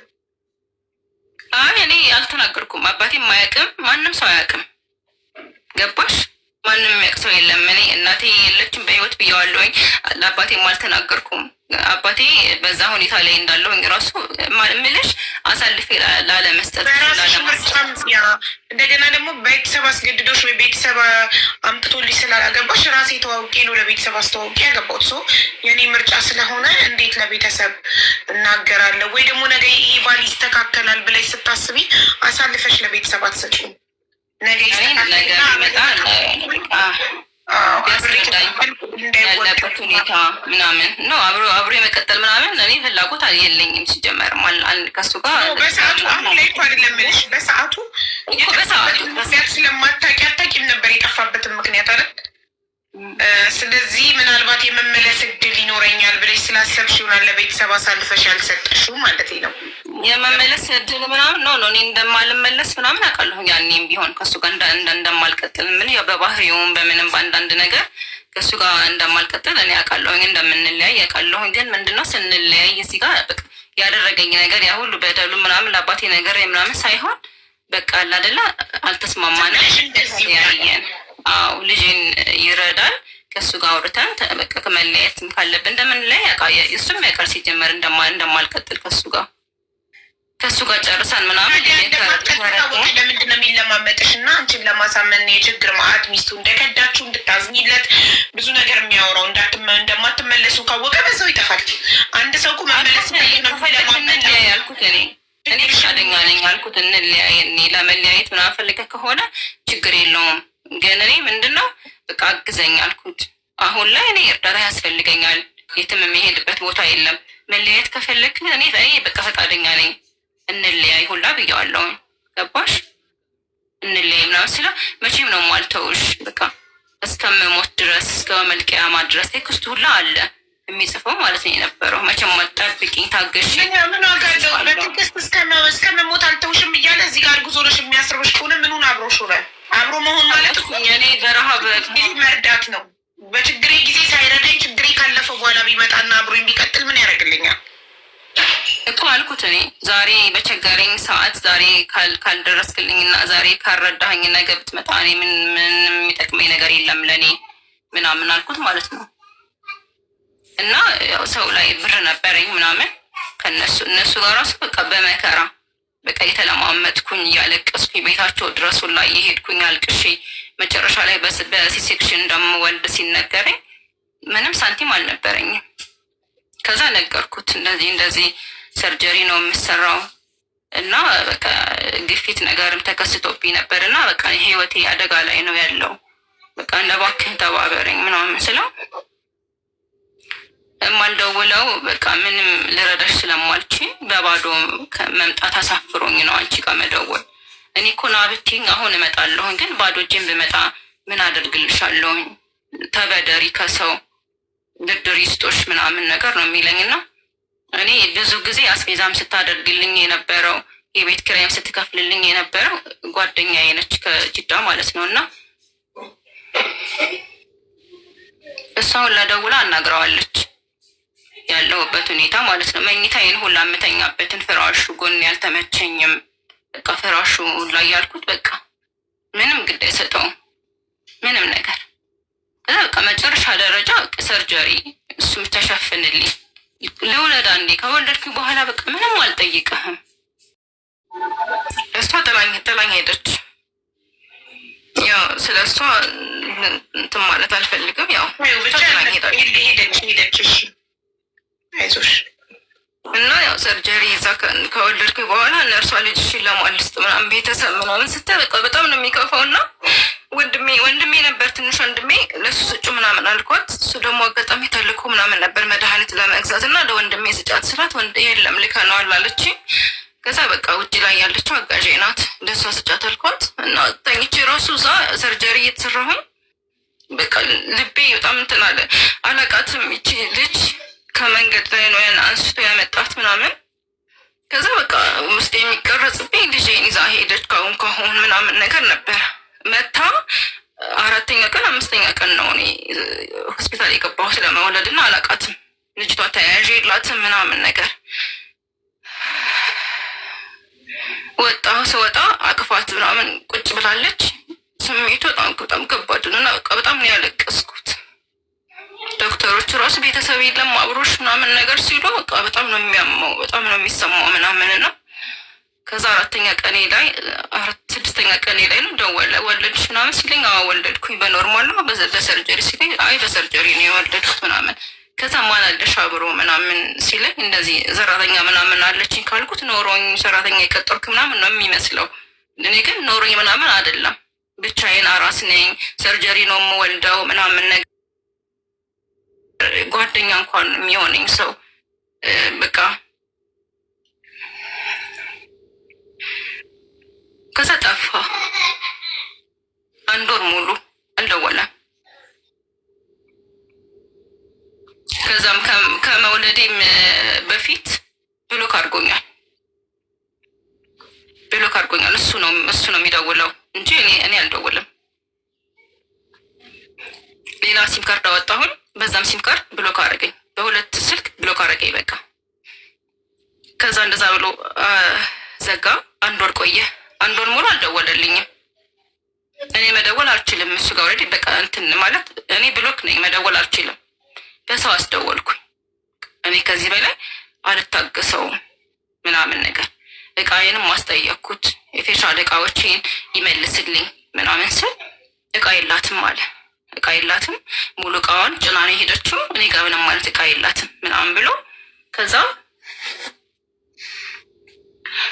አይ እኔ አልተናገርኩም። አባቴም አያውቅም፣ ማንም ሰው አያውቅም። ገባሽ? ማንም የሚያውቅ ሰው የለም። እኔ እናቴ የለችም በህይወት ብየዋለሁኝ። ለአባቴም አልተናገርኩም። አባቴ በዛ ሁኔታ ላይ እንዳለሁኝ ራሱ ምልሽ አሳልፌ ላለመስጠት እንደገና ደግሞ ቤተሰብ አስገድዶሽ ወይ ቤተሰብ አምጥቶልሽ ስላላገባሽ ራሴ ተዋውቄ ነው ለቤተሰብ አስተዋውቄ ያገባሁት። ሰው የኔ ምርጫ ስለሆነ እንዴት ለቤተሰብ እናገራለሁ? ወይ ደግሞ ነገ ይህ ባል ይስተካከላል ብለሽ ስታስቢ አሳልፈሽ ለቤተሰብ አትሰጪም። ነገ ያለበት ሁኔታ ምናምን ነው አብሮ የመቀጠል ምናምን እኔ ፍላጎት የለኝም። ሲጀመር ከሱ ጋር በሰዓቱ አሁን ላይ እኮ አይደለም እልሽ፣ በሰዓቱ ስለማታውቂ አታውቂም ነበር የጠፋበትን ምክንያት አይደል? ስለዚህ ምናልባት የመመለስ እድል ይኖረኛል ብለሽ ስላሰብሽ ይሆናል ለቤተሰብ አሳልፈሽ ያልሰጠሽው ማለት ነው። የመመለስ እድል ምናምን ነው እኔ እንደማልመለስ ምናምን አውቃለሁ። ያኔም ቢሆን ከሱ ጋር እንደማልቀጥል ምን ያው በባህሪውም በምንም በአንዳንድ ነገር ከሱ ጋር እንደማልቀጥል እኔ አውቃለሁኝ። እንደምንለያይ አውቃለሁኝ። ግን ምንድነው ስንለያይ እዚህ ጋር በቃ ያደረገኝ ነገር ያ ሁሉ በደሉ ምናምን ለአባቴ ነገር ምናምን ሳይሆን በቃ አይደለ አልተስማማንም። ያየን አው ልጅን ይረዳል ከሱ ጋር አውርተን በቃ ከመለያየትም ካለብን እንደምንለያይ እሱም ያውቃል ሲጀመር እንደማልቀጥል ከሱ ጋር ጨርሰን ምናምን ለምንድን ነው የሚለማመጥሽ እና አንቺን ለማሳመን የችግር ማዕት ሚስቱ እንደከዳችሁ እንድታዝኝለት ብዙ ነገር የሚያወራው እንደማትመለሱ ካወቀ በዛው ይጠፋል። አንድ ሰው እኮ መመለስ ያልኩት እኔ ፈቃደኛ ነኝ አልኩት። እንለያይ ለመለያየት ምናምን ፈልገህ ከሆነ ችግር የለውም፣ ግን እኔ ምንድነው በቃ አግዘኝ አልኩት። አሁን ላይ እኔ እርዳታ ያስፈልገኛል፣ የትም የሚሄድበት ቦታ የለም። መለያየት ከፈለግ እኔ በቃ ፈቃደኛ ነኝ እንለያይ ሁላ ብየዋለሁ። ገባሽ? እንለያይ ምናምን ስለ መቼም ነው ማልተውሽ በቃ እስከምሞት ድረስ እስከ መልቂያማ ድረስ ቴክስቱ ሁላ አለ የሚጽፈው ማለት ነው የነበረው። መቼም አልጠብቂኝ ታገሽ ምን አጋለው በቴክስት እስከምሞት አልተውሽም እያለ እዚህ ጋር ጉዞሎሽ የሚያስርብሽ ከሆነ ምኑን አብሮሽ ሆነ? አብሮ መሆን ማለት እኔ በረሃብ መርዳት ነው። በችግሬ ጊዜ ሳይረዳኝ ችግሬ ካለፈው በኋላ ቢመጣና አብሮ ቢቀጥል ምን ያደርግልኛል እኮ አልኩት። እኔ ዛሬ በቸገረኝ ሰዓት ዛሬ ካልደረስክልኝና ዛሬ ካልረዳኸኝ ነገ ብትመጣ እኔ ምን የሚጠቅመኝ ነገር የለም ለእኔ ምናምን አልኩት ማለት ነው። እና ያው ሰው ላይ ብር ነበረኝ ምናምን እነሱ ጋር ራሱ በቃ በመከራ በቃ የተለማመጥኩኝ እያለቀስኩኝ ቤታቸው ድረሱ ላይ የሄድኩኝ አልቅሼ መጨረሻ ላይ በሲሴክሽን እንደምወልድ ሲነገረኝ ምንም ሳንቲም አልነበረኝም። ከዛ ነገርኩት እንደዚህ ሰርጀሪ ነው የምሰራው እና በቃ ግፊት ነገርም ተከስቶብኝ ነበር እና በቃ ህይወቴ አደጋ ላይ ነው ያለው በቃ እባክህ ተባበረኝ ምናምን ስለው የማልደውለው በቃ ምንም ልረዳሽ ስለማልችል በባዶ መምጣት አሳፍሮኝ ነው አንቺ ጋር መደወል። እኔ እኮ ና ብትይኝ አሁን እመጣለሁኝ፣ ግን ባዶ እጄን ብመጣ ምን አደርግልሻለሁኝ? ተበደሪ ከሰው ብድር ይስጦሽ ምናምን ነገር ነው የሚለኝ እና እኔ ብዙ ጊዜ አስቤዛም ስታደርግልኝ የነበረው የቤት ኪራይም ስትከፍልልኝ የነበረው ጓደኛዬ ነች ከጅዳ ማለት ነው። እና እሷ ሁላ ደውላ አናግረዋለች ያለሁበት ሁኔታ ማለት ነው። መኝታዬን ሁላ የምተኛበትን ፍራሹ ጎን ያልተመቸኝም በቃ ፍራሹ ላይ ያልኩት በቃ ምንም ግድ አይሰጠውም ምንም ነገር። ከዛ በቃ መጨረሻ ደረጃ ሰርጀሪ እሱም ተሸፍንልኝ ለወለድ አንዴ ከወለድኩ በኋላ በቃ ምንም አልጠይቅህም። እሷ ጥላኝ ሄደች። ያው ስለ እሷ እንትን ማለት አልፈልግም። ያው ብቻ ሄደች። አይዞሽ እና ያው ሰርጀሪ ይዛ ከወለድኩ በኋላ ነርሷ ልጅሽን ለማልስጥ ምናምን ቤተሰብ ምናምን ስትል በቃ በጣም ነው የሚከፋው። እና ወንድሜ ነበር ትንሽ ወንድሜ ለሱ ስጩ ምናምን አልኳት። እሱ ደግሞ አጋጣሚ ተልኮ ምናምን ነበር መድኃኒት ለመግዛት እና ለወንድሜ ስጫት ስላት የለም ልከነዋል አለች። ከዛ በቃ ውጭ ላይ ያለችው አጋዤ ናት ለሷ ስጫት አልኳት እና ተኝቼ ራሱ እዛ ሰርጀሪ እየተሰራሁኝ በቃ ልቤ በጣም እንትን አለ። አላቃትም ይቺ ልጅ ከመንገድ ላይ ነው ያን አንስቶ ያመጣት ምናምን። ከዛ በቃ ውስጥ የሚቀረጽብኝ ልጄን ይዛ ሄደች ካሁን ምናምን ነገር ነበር። መታ 4ኛ ቀን 5ኛ ቀን ነው እኔ ሆስፒታል የገባሁት ለመውለድ እና አላቃትም ልጅቷ ተያያዥ የላትም ምናምን ነገር። ስወጣ አቅፋት ምናምን ቁጭ ብላለች። ስሜቱ በጣም ከባድ ነው እና በቃ በጣም ነው ያለቀስኩት። ዶክተሮች ራሱ ቤተሰብ የለም አብሮሽ ምናምን ነገር ሲሉ በቃ በጣም ነው የሚያመው፣ በጣም ነው የሚሰማው ምናምን ነው። ከዛ 4ኛ ቀኔ ላይ 6ኛ ቀኔ ላይ ነው ደወለ። ወለድሽ ምናምን ሲለኝ አዎ ወለድኩኝ በኖርማል ነው በሰርጀሪ ሲለኝ አይ በሰርጀሪ ነው የወለድኩት ምናምን። ከዛ ማን አለሽ አብሮ ምናምን ሲለኝ እንደዚህ ሰራተኛ ምናምን አለችኝ ካልኩት ኖሮኝ ሰራተኛ የቀጠርኩ ምናምን ነው የሚመስለው። እኔ ግን ኖሮኝ ምናምን አይደለም ብቻዬን አራስ ነኝ ሰርጀሪ ነው የምወልደው ምናምን ነገር ጓደኛ እንኳን የሚሆነኝ ሰው በቃ ከዛ ጠፋ። 1 ወር ሙሉ አልደወለም። ከዛም ከመውለዴም በፊት ብሎክ አድርጎኛል። እሱ ነው የሚደውለው እንጂ እኔ አልደውልም። ሌላ ሲም ካርድ አወጣሁኝ። በዛም ሲም ካርድ ብሎክ አደረገኝ። በ2 ስልክ ብሎክ አደረገኝ በቃ። ከዛ እንደዛ ብሎ ዘጋ። 1 ወር ቆየ። 1 ወር ሙሉ አልደወለልኝም። እኔ መደወል አልችልም እሱ ጋር ወረድ በቃ እንትን ማለት እኔ ብሎክ ነኝ መደወል አልችልም። በሰው አስደወልኩኝ። እኔ ከዚህ በላይ አልታገሰውም ምናምን ነገር። እቃዬንም ማስጠየቅኩት የፌሻል እቃዎችን ይመልስልኝ ምናምን ስል እቃ የላትም አለ። እቃ የላትም ሙሉ እቃዋን ጭና ነው የሄደችው። እኔ ጋር ምንም ማለት እቃ የላትም ምናምን ብሎ ከዛ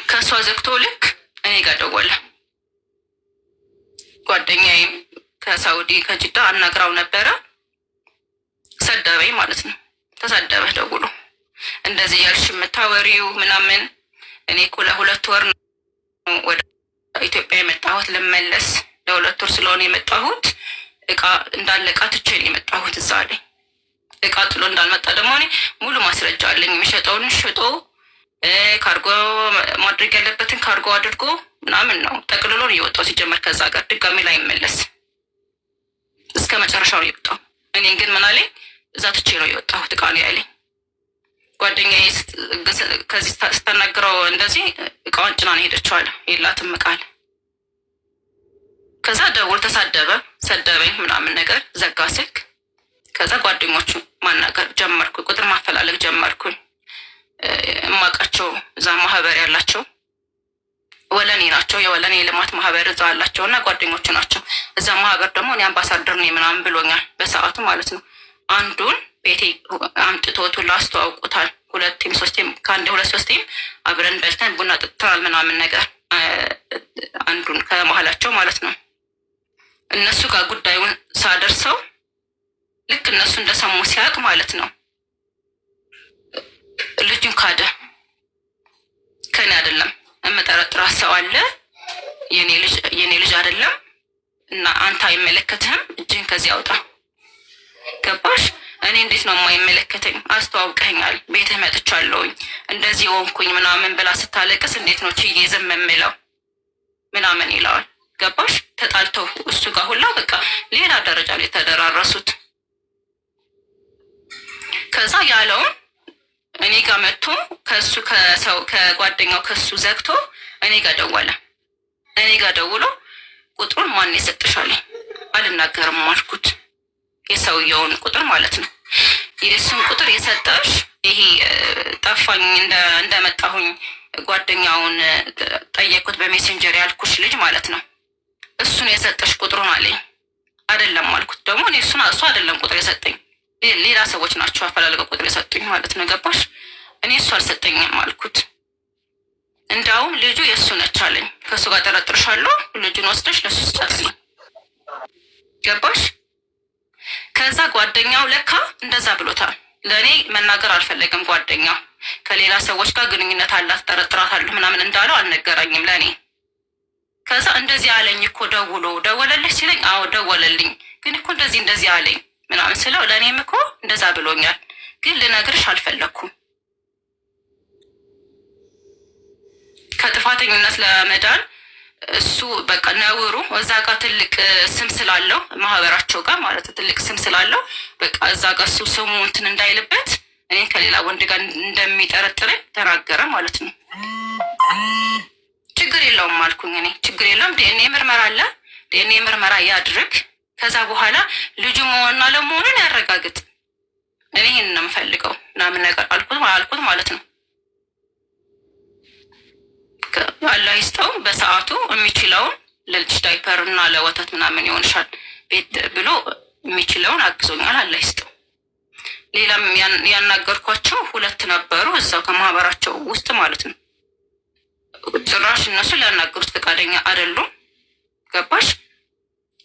ከእሷ ዘግቶ ልክ እኔ ጋር ደወለ። ጓደኛዬም ከሳውዲ ከጅዳ አናግራው ነበረ። ሰደበኝ ማለት ነው። ተሳደበ ደውሎ እንደዚህ ያልሽ የምታወሪው ምናምን። እኔ እኮ ለ2 ወር ነው ወደ ኢትዮጵያ የመጣሁት ልመለስ። ለ2 ወር ስለሆነ የመጣሁት እቃ እንዳለ እቃ ትቼ ነው የመጣሁት እዛ ላይ። እቃ ጥሎ እንዳልመጣ ደግሞ እኔ ሙሉ ማስረጃ አለኝ። የሚሸጠውን ሽጦ ካርጎ ማድረግ ያለበትን ካርጎ አድርጎ ምናምን ነው ጠቅልሎ ነው የወጣው። ሲጀመር ከዛ ጋር ድጋሚ ላይ መለስ እስከ መጨረሻው ነው የወጣው። እኔ ግን ምን አለኝ እዛ ትቼ ነው የወጣሁት እቃ ነው ያለኝ። ጓደኛዬ ከዚህ ስታናግረው እንደዚህ እቃዋን ጭና ነው ሄደችው አለ። የላትም እቃ አለ። ከዛ ደውል ሰደበኝ ምናምን ነገር ዘጋ ስልክ። ከዛ ጓደኞቹ ማናገር ጀመርኩ። ቁጥር ማፈላለግ ጀመርኩኝ። እማቃቸው እዛ ማህበር ያላቸው ወለኔ ናቸው። የወለኔ ልማት ማህበር እዛ አላቸው እና ጓደኞቹ ናቸው። እዛ ማህበር ደግሞ እኔ አምባሳደር ነኝ ምናምን ብሎኛል በሰዓቱ ማለት ነው። አንዱን ቤቴ አምጥቶቱ ላስተዋውቁታል። 2-3 ከአንድ 2-3 አብረን በልተን ቡና ጠጥተናል ምናምን ነገር አንዱን ከመሀላቸው ማለት ነው። እነሱ ጋር ጉዳዩን ሳደርሰው ልክ እነሱ እንደሰሙ ሲያውቅ ማለት ነው ልጁን ካደ። ከኔ አይደለም እምጠረጥራት ሰው አለ የኔ ልጅ አይደለም እና አንተ አይመለከትህም፣ እጅህን ከዚህ አውጣ። ገባሽ? እኔ እንዴት ነው የማይመለከተኝ? አስተዋውቀኛል፣ ቤትህ መጥቻለሁኝ፣ እንደዚህ ወንኩኝ ምናምን ብላ ስታለቅስ እንዴት ነው ችዬ ዝም የምለው ምናምን ይለዋል። ገባሽ? ተጣልተው እሱ ጋር ሁላ በቃ ሌላ ደረጃ ላይ ተደራረሱት። ከዛ ያለውን እኔ ጋር መጥቶ ከሱ ከጓደኛው ከሱ ዘግቶ እኔ ጋር ደወለ። እኔ ጋር ደውሎ ቁጥሩን ማን የሰጥሻል? አልናገርም አልኩት። የሰውየውን ቁጥር ማለት ነው። የእሱን ቁጥር የሰጠሽ ይሄ ጠፋኝ እንደመጣሁኝ ጓደኛውን ጠየቁት በሜሴንጀር ያልኩሽ ልጅ ማለት ነው። እሱን የሰጠሽ ቁጥሩን አለኝ። አይደለም አልኩት። ያልኩት ደግሞ እኔ እሱ አይደለም ቁጥር የሰጠኝ ሌላ ሰዎች ናቸው አፈላለገው ቁጥር የሰጡኝ ማለት ነው። ገባሽ? እኔ እሱ አልሰጠኝም አልኩት። እንዳውም ልጁ የእሱ ነች አለኝ። ከእሱ ጋር ጠረጥርሻለሁ፣ ልጁን ወስደሽ ለሱ ስጫት። ገባሽ? ከዛ ጓደኛው ለካ እንደዛ ብሎታል። ለእኔ መናገር አልፈለግም። ጓደኛው ከሌላ ሰዎች ጋር ግንኙነት አላት ጠረጥራታለሁ ምናምን እንዳለው አልነገረኝም ለእኔ። ከዛ እንደዚህ አለኝ እኮ ደወለልሽ ሲለኝ፣ አዎ ደወለልኝ፣ ግን እኮ እንደዚህ አለኝ ምናምን ስለው ለእኔም እኮ እንደዛ ብሎኛል፣ ግን ልነግርሽ አልፈለግኩም። ከጥፋተኝነት ለመዳን እሱ በቃ ነውሩ እዛ ጋር ትልቅ ስም ስላለው ማህበራቸው ጋር ማለት ትልቅ ስም ስላለው በቃ እዛ ጋር እሱ ስሙ እንትን እንዳይልበት እኔ ከሌላ ወንድ ጋር እንደሚጠረጥረኝ ተናገረ ማለት ነው። ችግር የለውም አልኩኝ እኔ። ችግር የለውም ዲኤንኤ ምርመራ አለ፣ ዲኤንኤ ምርመራ ያድርግ። ከዛ በኋላ ልጁ መሆንና ለመሆኑን ያረጋግጥ። እኔ ይህን ነው የምፈልገው ምናምን ነገር አልኩት ማለት ነው። አላህ ይስጠው በሰዓቱ የሚችለውን ለልጅ ዳይፐር እና ለወተት ምናምን ይሆንሻል ቤት ብሎ የሚችለውን አግዞኛል። አላህ ይስጠው። ሌላም ያናገርኳቸው 2 ነበሩ እዛው ከማህበራቸው ውስጥ ማለት ነው። ጭራሽ እነሱ ሊያናገሩት ፈቃደኛ አይደሉም። ገባሽ?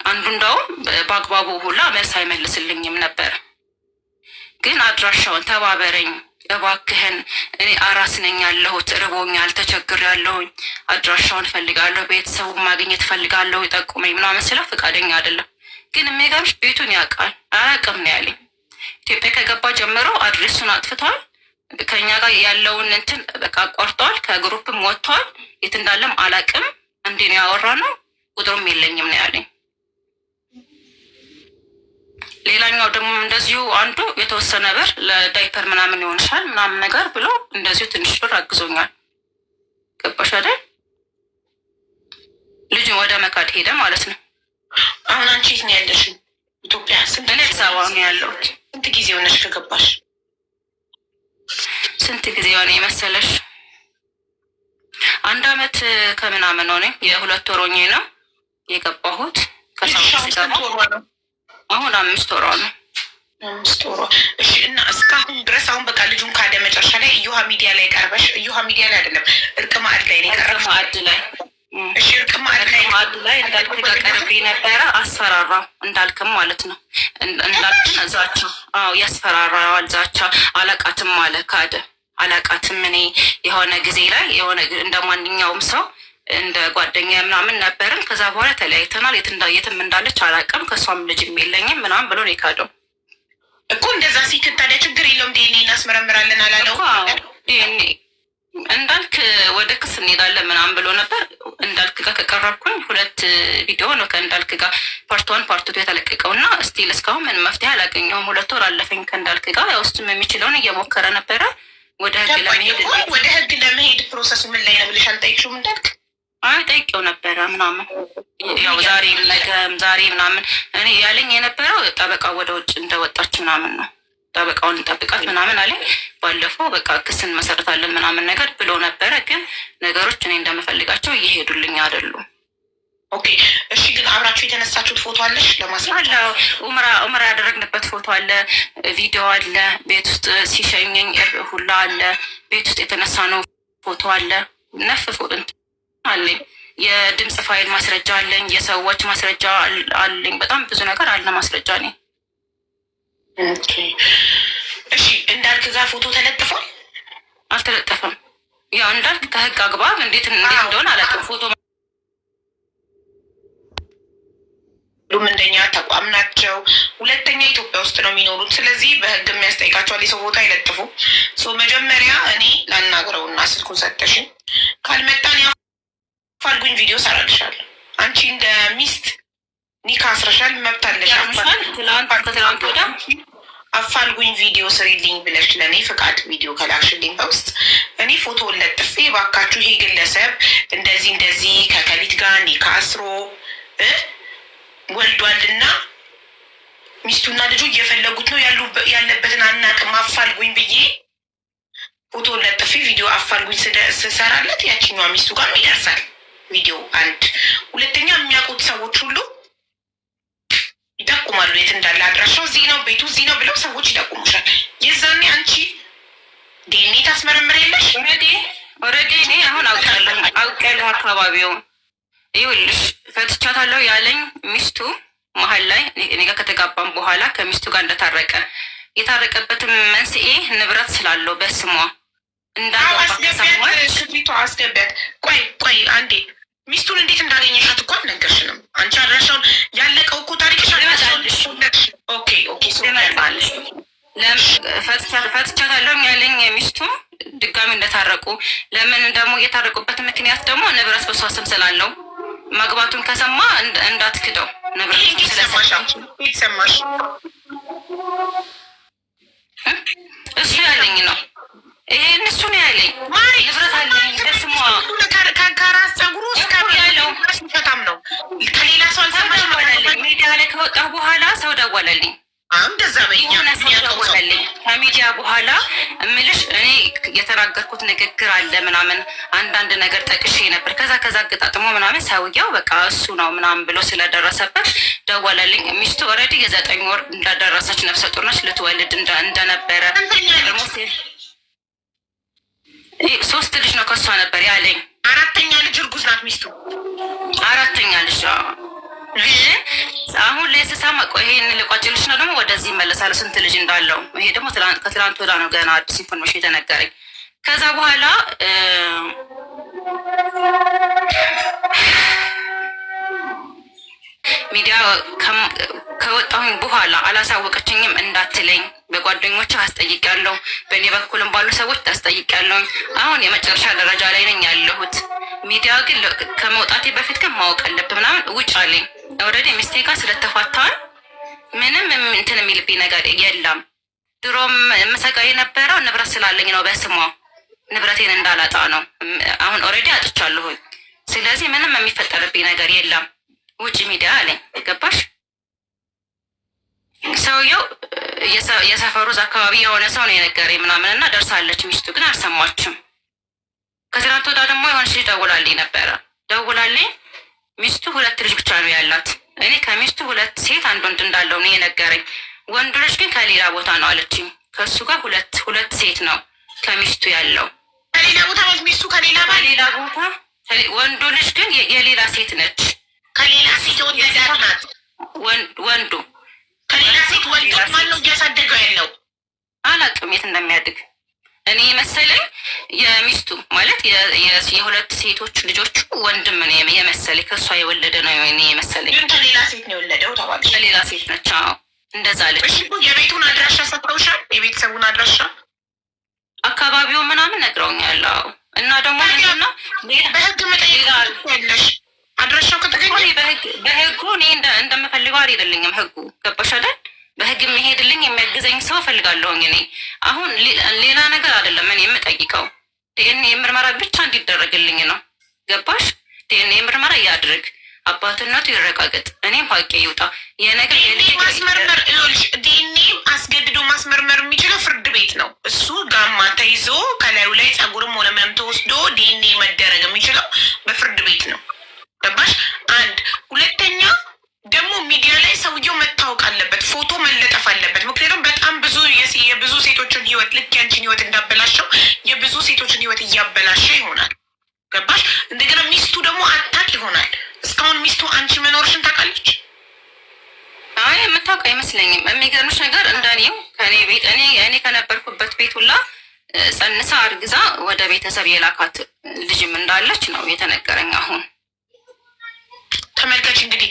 አንዱ እንዳውም በአግባቡ ሁላ መልስ አይመልስልኝም ነበር። ግን አድራሻውን ተባበረኝ እባክህን፣ እኔ አራስ ነኝ ያለሁት፣ ርቦኛል፣ ተቸግሬያለሁኝ፣ አድራሻውን እፈልጋለሁ፣ ቤተሰቡን ማግኘት እፈልጋለሁ፣ ይጠቁመኝ ምናምን ስለው ፈቃደኛ አይደለም። ግን የሚገርምሽ ቤቱን ያውቃል። አያውቅም ነው ያለኝ። ኢትዮጵያ ከገባ ጀምሮ አድሬሱን አጥፍቷል። ከኛ ጋር ያለውን እንትን በቃ አቋርጧል። ከግሩፕም ወጥቷል። የት እንዳለም አላውቅም። እንዴ ነው ያወራነው። ቁጥሩም የለኝም ነው ያለኝ። ሌላኛው ደግሞ እንደዚሁ አንዱ የተወሰነ ብር ለዳይፐር ምናምን ይሆንሻል ምናምን ነገር ብሎ እንደዚሁ ትንሽ ብር አግዞኛል። ገባሽ አይደል? ልጁን ወደ መካድ ሄደ ማለት ነው። አሁን አንቺ የት ነው ያለሽ? ኢትዮጵያ? እኔ አዲስ አበባ ነው ያለሁት። ስንት ጊዜ ሆነሽ ከገባሽ? ስንት ጊዜ ሆነ መሰለሽ? 1 አመት ከምናምን ሆነ። የ2 ወር ሆኜ ነው የገባሁት። አሁን 5 ወሯ ነው። 5 ወሯ። እሺ። እና እስካሁን ድረስ አሁን በቃ ልጁን ካደ መጨረሻ ላይ እዮሃ ሚዲያ ላይ ቀርበሽ፣ እዮሃ ሚዲያ ላይ አይደለም እርቅ ማዕድ ላይ ነው የቀረብሽ። ማዕድ ላይ እሺ። እርቅ ማዕድ ላይ እንዳልክ ጋር ቀርቤ ነበረ። አስፈራራው እንዳልክም ማለት ነው። እንዳልክን ዛቻ፣ አዎ ያስፈራራዋል። ዛቻ አላቃትም አለ። ካደ። አላቃትም እኔ የሆነ ጊዜ ላይ የሆነ እንደ ማንኛውም ሰው እንደ ጓደኛ ምናምን ነበርን። ከዛ በኋላ ተለያይተናል። የትም እንዳለች አላውቅም። ከእሷም ልጅም የለኝም ምናምን ብሎ ነው የካደው እኮ። እንደዛ ሲክል ታዲያ ችግር የለውም ዲኤንኤ እናስመረምራለን አላለው? ዲኤንኤ እንዳልክ ወደ ክስ እንሄዳለን ምናምን ብሎ ነበር። እንዳልክ ጋር ከቀረብኩኝ 2 ቪዲዮ ነው ከእንዳልክ ጋር ፓርት 1 ፓርት 2 የተለቀቀው እና እስቲል እስካሁን ምን መፍትሄ አላገኘሁም። 2 ወር አለፈኝ ከእንዳልክ ጋር። ያው ውስጥም የሚችለውን እየሞከረ ነበረ ወደ ህግ ለመሄድ ፕሮሰሱ ምን ላይ ነው ብለሽ አልጠይቅሽውም እንዳልክ? አይ ጠይቄው ነበረ ምናምን ያው ዛሬ ነገም ዛሬ ምናምን እኔ ያለኝ የነበረው ጠበቃ ወደ ውጭ እንደወጣች ምናምን ነው። ጠበቃውን እንጠብቃት ምናምን አለኝ። ባለፈው በቃ ክስን መሰረታለን ምናምን ነገር ብሎ ነበረ። ግን ነገሮች እኔ እንደምፈልጋቸው እየሄዱልኝ አይደሉም። ኦኬ እሺ። ግን አብራችሁ የተነሳችሁት ፎቶ አለሽ ለማስረጃ? ኡምራ ያደረግንበት ፎቶ አለ፣ ቪዲዮ አለ፣ ቤት ውስጥ ሲሸኘኝ ሁላ አለ፣ ቤት ውስጥ የተነሳ ነው ፎቶ አለ፣ ነፍ ፎቶ አለኝ። የድምፅ ፋይል ማስረጃ አለኝ። የሰዎች ማስረጃ አለኝ። በጣም ብዙ ነገር አለ ማስረጃ ነኝ። እሺ እንዳልክ ጋር ፎቶ ተለጥፏል? አልተለጠፈም። ያው እንዳልክ ከህግ አግባብ እንዴት እንደሆነ አላውቅም። ፎቶ እንደኛ ተቋም ናቸው። ሁለተኛ ኢትዮጵያ ውስጥ ነው የሚኖሩት። ስለዚህ በህግ የሚያስጠይቃቸዋል። የሰው ቦታ አይለጥፉ። መጀመሪያ እኔ ላናግረውና ስልኩን ሰጠሽን ካልመጣን አፋልጉኝ ቪዲዮ ሰራልሻለሁ። አንቺ እንደ ሚስት ኒካ አስረሻል፣ መብት አለሽ። አፋልጉኝ ቪዲዮ ስሪልኝ ብለሽ ለእኔ ፍቃድ ቪዲዮ ከላክሽልኝ በውስጥ እኔ ፎቶውን ለጥፌ ባካችሁ ይሄ ግለሰብ እንደዚህ ከከሊት ጋር ኒካ አስሮ ወልዷልና ሚስቱና ልጁ እየፈለጉት ነው ያለበትን አናቅም፣ አፋልጉኝ ብዬ ፎቶውን ለጥፌ ቪዲዮ አፋልጉኝ ስሰራለት ያችኛዋ ሚስቱ ጋር ይደርሳል ቪዲዮ። 1 ሁለተኛ የሚያውቁት ሰዎች ሁሉ ይጠቁ ይጠቁማሉ የት እንዳለ። አድራሻው እዚህ ነው፣ ቤቱ እዚህ ነው ብለው ሰዎች ይጠቁሙሻል። የዛኔ አንቺ ዲኤንኤ ታስመረምር የለሽ። ኦልሬዲ እኔ አሁን አውቃለሁ አካባቢውን። ይኸውልሽ ፈትቻታለሁ ያለኝ ሚስቱ መሀል ላይ እኔ ጋር ከተጋባም በኋላ ከሚስቱ ጋር እንደታረቀ የታረቀበትም መንስኤ ንብረት ስላለው በስሟ እንዳገባክሪቷ አስገቢያት። ቆይ አንዴ ሚስቱን እንዴት እንዳገኘሻት እኮ አልነገርሽንም። አንቺ አድራሻውን ያለቀው እኮ ታሪክሽ አልመጣልሽ። ፈትቻታለሁ ያለኝ ሚስቱ ድጋሚ እንደታረቁ፣ ለምን ደግሞ የታረቁበት ምክንያት ደግሞ ንብረት በሷ ስም ስላለው መግባቱን ከሰማ እንዳትክደው ንብረት ሰማሽ። እሱ ያለኝ ነው። ይሄን እሱ ነው ያለኝ። ንብረት አለኝ በስሟ ከራስ ጸጉሩ ያለው በጣም ነው። ከሌላ ሰው አልሰማሽ። ሚዲያ ላይ ከወጣሁ በኋላ ሰው ደወለልኝ። እንደዛ ደወለልኝ ከሚዲያ በኋላ እምልሽ እኔ የተናገርኩት ንግግር አለ ምናምን አንዳንድ ነገር ጠቅሼ ነበር። ከዛ አገጣጥሞ ምናምን ሰውየው በቃ እሱ ነው ምናምን ብሎ ስለደረሰበት ደወለልኝ። ሚስቱ ኦልሬዲ የ9 ወር እንዳደረሰች ነፍሰ ጡር ነች። ልትወልድ እንደነበረ 3 ልጅ ነው ከሷ ነበር ያለኝ። 4ኛ ልጅ እርጉዝ ናት ሚስቱ። 4ኛ ልጅ አሁን ላይ ስሰማ ቆይ ይሄን ልቋጭልሽ ነው ደግሞ ወደዚህ ይመለሳል ስንት ልጅ እንዳለው። ይሄ ደግሞ ከትላንት ወዳ ነው ገና አዲስ ኢንፎርሜሽን የተነገረኝ። ከዛ በኋላ ሚዲያ ከወጣሁኝ በኋላ አላሳወቀችኝም እንዳትለኝ በጓደኞች አስጠይቂያለሁ፣ በእኔ በኩልም ባሉ ሰዎች አስጠይቂያለሁ። አሁን የመጨረሻ ደረጃ ላይ ነኝ ያለሁት። ሚዲያ ግን ከመውጣቴ በፊት ግን ማወቅ አለብህ ምናምን ውጭ አለኝ። ኦልሬዲ ሚስቴ ጋር ስለተፋታን ምንም እንትን የሚልብኝ ነገር የለም። ድሮም የምሰጋ የነበረው ንብረት ስላለኝ ነው፣ በስሟ ንብረቴን እንዳላጣ ነው። አሁን ኦልሬዲ አጥቻለሁኝ። ስለዚህ ምንም የሚፈጠርብኝ ነገር የለም። ውጭ ሚዲያ አለኝ። ገባሽ? ሰውየው የሰፈሩ አካባቢ የሆነ ሰው ነው የነገረኝ ምናምን እና ደርሳለች። ሚስቱ ግን አልሰማችም። ከትናንት ወዳ ደግሞ የሆነች ልጅ ደውላልኝ ነበረ። ደውላልኝ ሚስቱ 2 ልጅ ብቻ ነው ያላት። እኔ ከሚስቱ 2 ሴት 1 ወንድ እንዳለው ነው የነገረኝ። ወንዱ ልጅ ግን ከሌላ ቦታ ነው አለችኝ። ከሱ ጋር ሁለት ሴት ነው ከሚስቱ ያለው። ከሌላ ቦታ ማለት ሚስቱ ከሌላ ቦታ፣ ወንዱ ልጅ ግን የሌላ ሴት ነች። ከሌላ ሴት ወለዳት ናት። ወንዱ ከሌላ ሴት ወልዶ ማን ነው እያሳደገው ያለው? አላውቅም የት እንደሚያድግ። እኔ መሰለኝ የሚስቱ ማለት የ2 ሴቶች ልጆቹ ወንድም ነው የመሰለኝ። ከእሷ የወለደ ነው እኔ የመሰለኝ። ግን ከሌላ ሴት ነው የወለደው ተባለች። ከሌላ ሴት ነች። አዎ እንደዛ አለች። እሺ የቤቱን አድራሻ ሰጥተውሻል? የቤተሰቡን አድራሻ አካባቢው ምናምን ነግረውኛል። አዎ እና ደግሞ ምንድነው በህግ መጠየቅ ያለሽ አድራሻው ከተገኘ በህጉ እኔ እንደምፈልገው አይደለኝም። ህጉ ገባሽ አይደል? በህግ የሚሄድልኝ የሚያግዘኝ ሰው እፈልጋለሁኝ። እኔ አሁን ሌላ ነገር አይደለም እኔ የምጠይቀው ዲኤንኤ ምርመራ ብቻ እንዲደረግልኝ ነው። ገባሽ? ዲኤንኤ ምርመራ ያድርግ፣ አባትነቱ ይረጋገጥ፣ እኔም ሀቄ ይውጣ። የነገር ማስመርመር ዲኤንኤ አስገድዶ ማስመርመር የሚችለው ፍርድ ቤት ነው። እሱ ጋማ ተይዞ ከላዩ ላይ ጸጉርም ሆነ ምንም ተወስዶ ዲኤንኤ መደረግ የሚችለው በፍርድ ቤት ነው። ገባሽ? 1 2ኛ ደግሞ ሚዲያ ላይ ሰውየው መታወቅ አለበት፣ ፎቶ መለጠፍ አለበት። ምክንያቱም በጣም ብዙ የብዙ ሴቶችን ህይወት ልክ ያንቺን ህይወት እንዳበላሸው የብዙ ሴቶችን ህይወት እያበላሸ ይሆናል። ገባሽ? እንደገና ሚስቱ ደግሞ አታቅ ይሆናል። እስካሁን ሚስቱ አንቺ መኖርሽን ታውቃለች? አይ የምታውቅ አይመስለኝም። የሚገርምሽ ነገር እንደኔው ከኔ ቤት እኔ ከነበርኩበት ቤት ሁላ ጸንሳ አርግዛ ወደ ቤተሰብ የላካት ልጅም እንዳለች ነው የተነገረኝ። አሁን ተመልከች እንግዲህ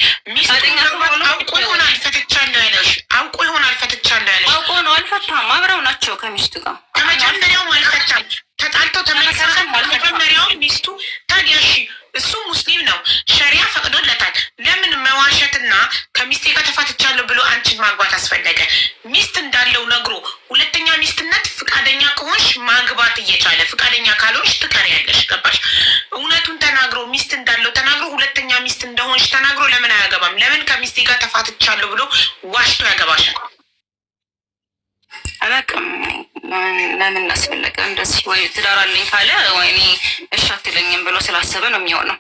አውቆ ይሆን አልፈትቻለሁ ያለሽ? አውቆ ይሆን አልፈትቻለሁ ያለሽ? አውቆ ነው። አልፈታም። አብረው ናቸው ከሚስቱ ጋር። ከመጀመሪያውም አልፈታም። ተጣልተው ተመልሰው መጀመሪያውም ሚስቱ ታዲያ እሺ እሱ ሙስሊም ነው፣ ሸሪያ ፈቅዶለታል። ለምን መዋሸትና ከሚስቴ ጋር ተፋትቻለሁ ብሎ አንቺን ማግባት አስፈለገ? ሚስት እንዳለው ነግሮ 2ኛ ሚስትነት ፍቃደኛ ከሆንሽ ማግባት እየቻለ ፍቃደኛ ካልሆንሽ ትቀሪያለሽ። ገባሽ? እውነቱን ተናግሮ ሚስት እንዳለው ተናግሮ 2ኛ ሚስት እንደሆንሽ ተናግሮ ለምን አያገባም? ለምን ከሚስቴ ጋር ተፋትቻለሁ ብሎ ዋሽቶ ያገባሻል? አላውቅም ለምን አስፈለገ እንደዚህ። ወይ ትዳር አለኝ ካለ ወይኔ እሺ አትለኝም ብሎ ስላሰበ ነው የሚሆነው።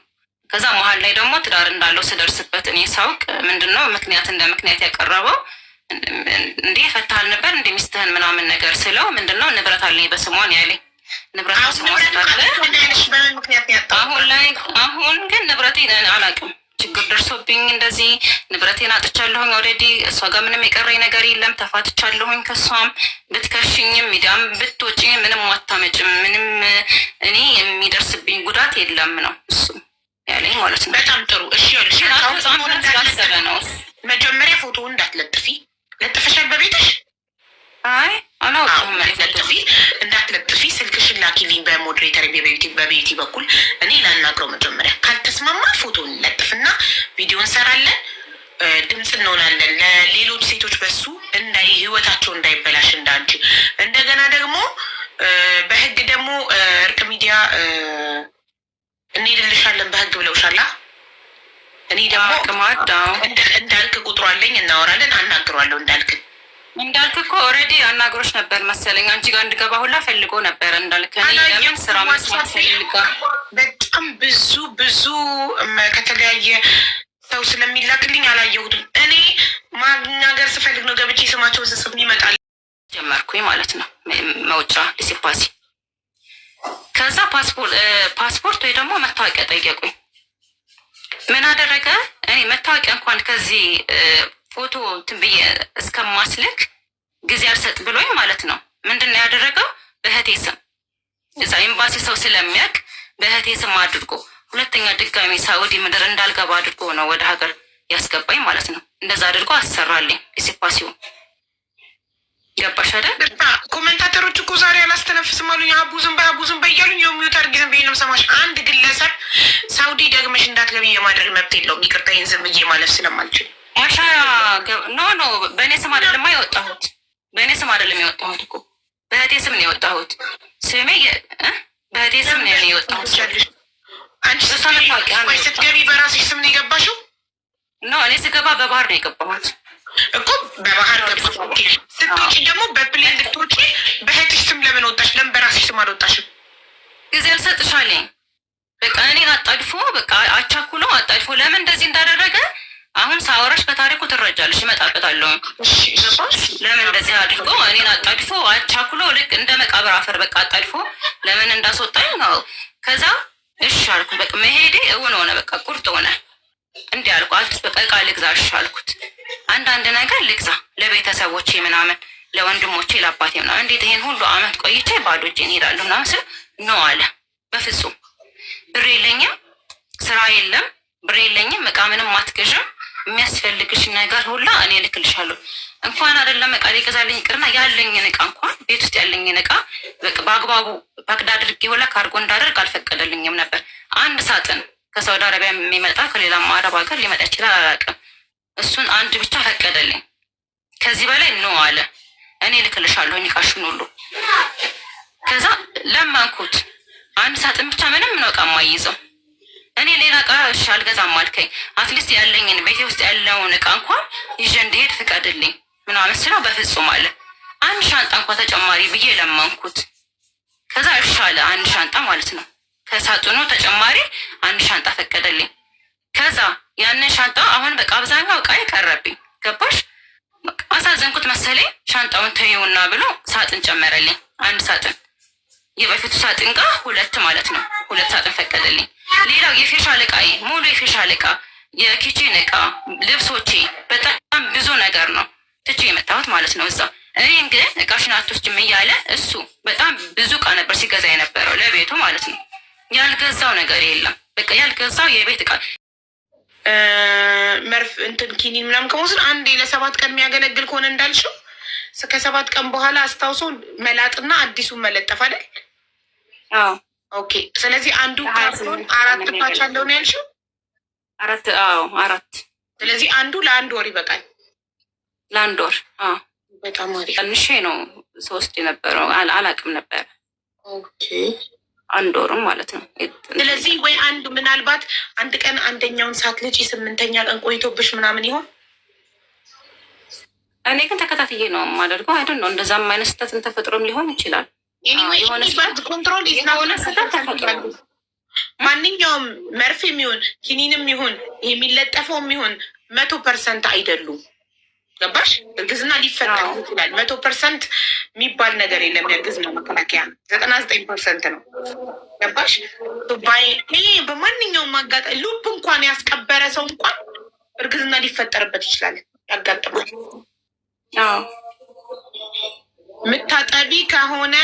ከዛ መሀል ላይ ደግሞ ትዳር እንዳለው ስደርስበት እኔ ሳውቅ ምንድነው ምክንያት እንደ ምክንያት ያቀረበው እንዲህ ፈታሃል ነበር እንደ ሚስትህን ምናምን ነገር ስለው ምንድነው ንብረት አለኝ በስሟን ያለኝ ንብረት በስሟ ስላለ አሁን ግን ንብረቴን አላውቅም ችግር ደርሶብኝ እንደዚህ ንብረቴን አጥቻለሁኝ። ኦልሬዲ እሷ ጋር ምንም የቀረኝ ነገር የለም። ተፋትቻለሁኝ ከሷም ብትከሽኝም ሚዲያም ብትወጪ ምንም አታመጭም፣ ምንም እኔ የሚደርስብኝ ጉዳት የለም ነው እሱ ያለኝ ማለት ነው። በጣም ጥሩ እሺ። ስላሰበ ነው። መጀመሪያ ፎቶ እንዳትለጥፊ። ለጥፈሻል በቤትሽ? አይ አላውቅም። እንዳትለጥፊ ስልክሽን ላኪልኝ በሞዴሬተር በቤቲ በኩል እኔ ላናግረው። መጀመሪያ ካልተስማማ ፎቶ እንለጥፍና ቪዲዮ እንሰራለን፣ ድምፅ እንሆናለን ለሌሎች ሴቶች በሱ ህይወታቸው እንዳይበላሽ እንዳንቺ። እንደገና ደግሞ በህግ ደግሞ እርቅ ሚዲያ እንሄድልሻለን በህግ ብለውሻላ። እኔ ደግሞ እንዳልክ ቁጥሩ አለኝ፣ እናወራለን፣ አናግረዋለሁ እንዳልክ እኮ ኦልሬዲ አናግሮች ነበር መሰለኝ። አንቺ ጋር እንድገባ ሁላ ፈልጎ ነበር እንዳልክ። እኔ ለምን ስራ መስራት ፈልጋ በጣም ብዙ ከተለያየ ሰው ስለሚላክልኝ አላየሁትም። እኔ ማናገር ስፈልግ ነው ገብቼ ስማቸውን ስጽፍ ይመጣል ጀመርኩኝ ማለት ነው። መውጫ ዲሲፓሲ ከዛ ፓስፖርት ወይ ደግሞ መታወቂያ ጠየቁኝ። ምን አደረገ? እኔ መታወቂያ እንኳን ከዚህ ፎቶ ትንብዬ እስከማስልክ ጊዜ አልሰጥ ብሎኝ ማለት ነው። ምንድን ነው ያደረገው? በእህቴ ስም እዛ ኤምባሲ ሰው ስለሚያውቅ በእህቴ ስም አድርጎ ሁለተኛ ድጋሚ ሳውዲ ምድር እንዳልገባ አድርጎ ነው ወደ ሀገር ያስገባኝ ማለት ነው። እንደዛ አድርጎ አሰራልኝ ዲሲፓሲው። ገባሽ አይደል? ኮሜንታተሮች እኮ ዛሬ አላስተነፍስም አሉኝ። አቡ ዝም በይ እያሉኝ የሚዩት አድርጊ ዝም ብዬ ነው የምሰማሽ። አንድ ግለሰብ ሳውዲ ደግመሽ እንዳትገቢ የማድረግ መብት የለውም። ይቅርታ ይህን ዝም ብዬ ማለፍ ስለማልችል አሻራ ኖ በእኔ ስም አይደለም የወጣሁት። በእኔ ስም አይደለም የወጣሁት እኮ በእህቴ ስም ነው የወጣሁት። ስሜ በእህቴ ስም ነው የወጣሁት። አንቺ ስትገቢ በራስሽ ስም ነው የገባሽው? ኖ እኔ ስገባ በባህር ነው የገባሁት እኮ በባህር ገባሽ። ስትወጪ ደግሞ በፕሌን ልትወጪ በእህትሽ ስም ለምን ወጣሽ? ለምን በራስሽ ስም አልወጣሽም? ጊዜ አልሰጥሻለኝ። በቃ እኔን አጣድፎ በቃ አቻኩሎ አጣድፎ ለምን እንደዚህ እንዳደረገ አሁን ሳወራሽ ከታሪኩ ትረጃለሽ። እመጣበታለሁ። ለምን እንደዚህ አድርጎ እኔን አጣድፎ አቻኩሎ ልክ እንደ መቃብር አፈር በቃ አጣድፎ ለምን እንዳስወጣኝ ነው። ከዛ እሺ አልኩት። በቃ መሄዴ እውን ሆነ። በቃ ቁርጥ ሆነ። እንዲህ አልኩ። በቃ ዕቃ ልግዛ እሺ አልኩት። አንዳንድ ነገር ልግዛ ለቤተሰቦቼ ምናምን፣ ለወንድሞቼ ለአባቴ ምናምን። እንዴት ይሄን ሁሉ አመት ቆይቼ ባዶ እጄን እሄዳለሁ ምናምን ስል ነው አለ። በፍጹም ብር የለኝም፣ ስራ የለም፣ ብር የለኝም፣ ዕቃ ምንም አትገዥም፣ የሚያስፈልግሽ ነገር ሁላ እኔ እልክልሻለሁ። እንኳን አይደለም ዕቃ ሊገዛልኝ ይቅርና ያለኝን ዕቃ እንኳን ቤት ውስጥ ያለኝን ዕቃ በቃ በአግባቡ ፓክድ አድርጌ ሁላ ካርጎ እንዳደርግ አልፈቀደልኝም ነበር። አንድ ሳጥን ከሳውዲ አረቢያ የሚመጣ ከሌላም አረብ ሀገር ሊመጣ ይችላል አላውቅም። እሱን አንድ ብቻ ፈቀደልኝ። ከዚህ በላይ ነው አለ። እኔ እልክልሻለሁ ዕቃሽን ሁሉ። ከዛ ለማንኩት። አንድ ሳጥን ብቻ ምንም ነው ዕቃ የማይይዘው። እኔ ሌላ ዕቃ እሺ አልገዛም አልከኝ፣ አትሊስት ያለኝን ቤቴ ውስጥ ያለውን ዕቃ እንኳን ይዤ እንድሄድ ፍቀድልኝ ምናምን ስለው በፍጹም አለ። አንድ ሻንጣ እንኳን ተጨማሪ ብዬ ለመንኩት። ከዛ እሺ አለ። አንድ ሻንጣ ማለት ነው። ከሳጥኑ ተጨማሪ አንድ ሻንጣ ፈቀደልኝ። ከዛ ያንን ሻንጣ አሁን በቃ አብዛኛው ዕቃ ቀረብኝ። ገባሽ? አሳዘንኩት መሰለኝ። ሻንጣውን ተይውና ብሎ ሳጥን ጨመረልኝ። አንድ ሳጥን የበፊቱ ሳጥን ጋር ሁለት ማለት ነው። ሁለት ሳጥን ፈቀደልኝ። ሌላው የፌሻል ዕቃ ሙሉ የፌሻል ዕቃ፣ የኪችን ዕቃ፣ ልብሶቼ በጣም ብዙ ነገር ነው ትቼ የመጣሁት ማለት ነው እዛ። እኔን ግን ዕቃሽን አትወስጂም እያለ እሱ በጣም ብዙ ዕቃ ነበር ሲገዛ የነበረው ለቤቱ ማለት ነው። ያልገዛው ነገር የለም። በቃ ያልገዛው የቤት ዕቃ መርፍ እንትን ኪኒን ምናምን ከመውሰድ አንዴ ለ7 ቀን የሚያገለግል ከሆነ እንዳልሽው ከ7 ቀን በኋላ አስታውሶ መላጥና አዲሱን መለጠፍ አይደል? አዎ ኦኬ። ስለዚህ አንዱ ካርቶን 4 ፓች አለው ነው ያልሽው? 4 አዎ 4። ስለዚህ አንዱ ለ1 ወር ይበቃል። ለ1 ወር አዎ። በጣም አሪፍ። ትንሽ ነው 3 የነበረው አላቅም ነበር። ኦኬ 1 ወርም ማለት ነው። ስለዚህ ወይ አንዱ ምናልባት አንድ ቀን አንደኛውን ሳትልጪ 8ኛ ቀን ቆይቶብሽ ምናምን ይሆን? እኔ ግን ተከታትዬ ነው የማደርገው። አይደል ነው እንደዛም አይነት ስህተትን ተፈጥሮም ሊሆን ይችላል። የሆነ ኮንትሮል የሆነ ስህተት ተፈጥሮ ማንኛውም መርፌም ይሁን ኪኒንም ይሁን የሚለጠፈውም ይሁን 100% አይደሉም። ገባሽ? እርግዝና ሊፈጠር ይችላል። 100% የሚባል ነገር የለም። የእርግዝና መከላከያ 99% ነው። ገባሽ? በማንኛውም አጋጣሚ ሉፕ እንኳን ያስቀበረ ሰው እንኳን እርግዝና ሊፈጠርበት ይችላል፣ ያጋጥማል። ምታጠቢ ከሆነ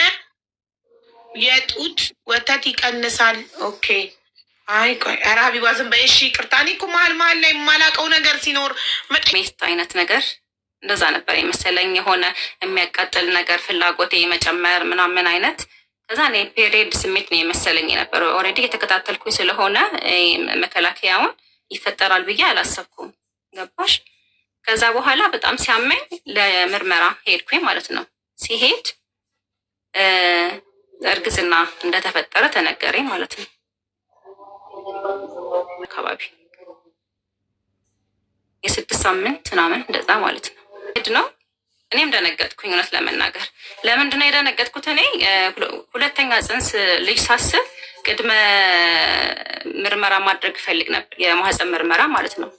የጡት ወተት ይቀንሳል። ኦኬ። አይ ቆይ ኧረ ሀቢባ ዝም በይ እሺ። ይቅርታ እኔ እኮ መሀል ላይ የማላውቀው ነገር ሲኖር ሜስት አይነት ነገር እንደዛ ነበር የመሰለኝ። የሆነ የሚያቃጥል ነገር ፍላጎቴ የመጨመር ምናምን አይነት። ከዛ እኔ ፔሪየድ ስሜት ነው የመሰለኝ የነበረው። ኦልሬዲ የተከታተልኩኝ ስለሆነ መከላከያውን ይፈጠራል ብዬ አላሰብኩም። ገባሽ? ከዛ በኋላ በጣም ሲያመኝ ለምርመራ ሄድኩኝ ማለት ነው። ሲሄድ እርግዝና እንደተፈጠረ ተነገረኝ ማለት ነው። አካባቢ የ6 ሳምንት ምናምን እንደዛ ማለት ነው ነው። እኔም ደነገጥኩኝ እውነት ለመናገር። ለምንድን ነው የደነገጥኩት? እኔ ሁለተኛ ጽንስ ልጅ ሳስብ ቅድመ ምርመራ ማድረግ እፈልግ ነበር፣ የማህፀን ምርመራ ማለት ነው።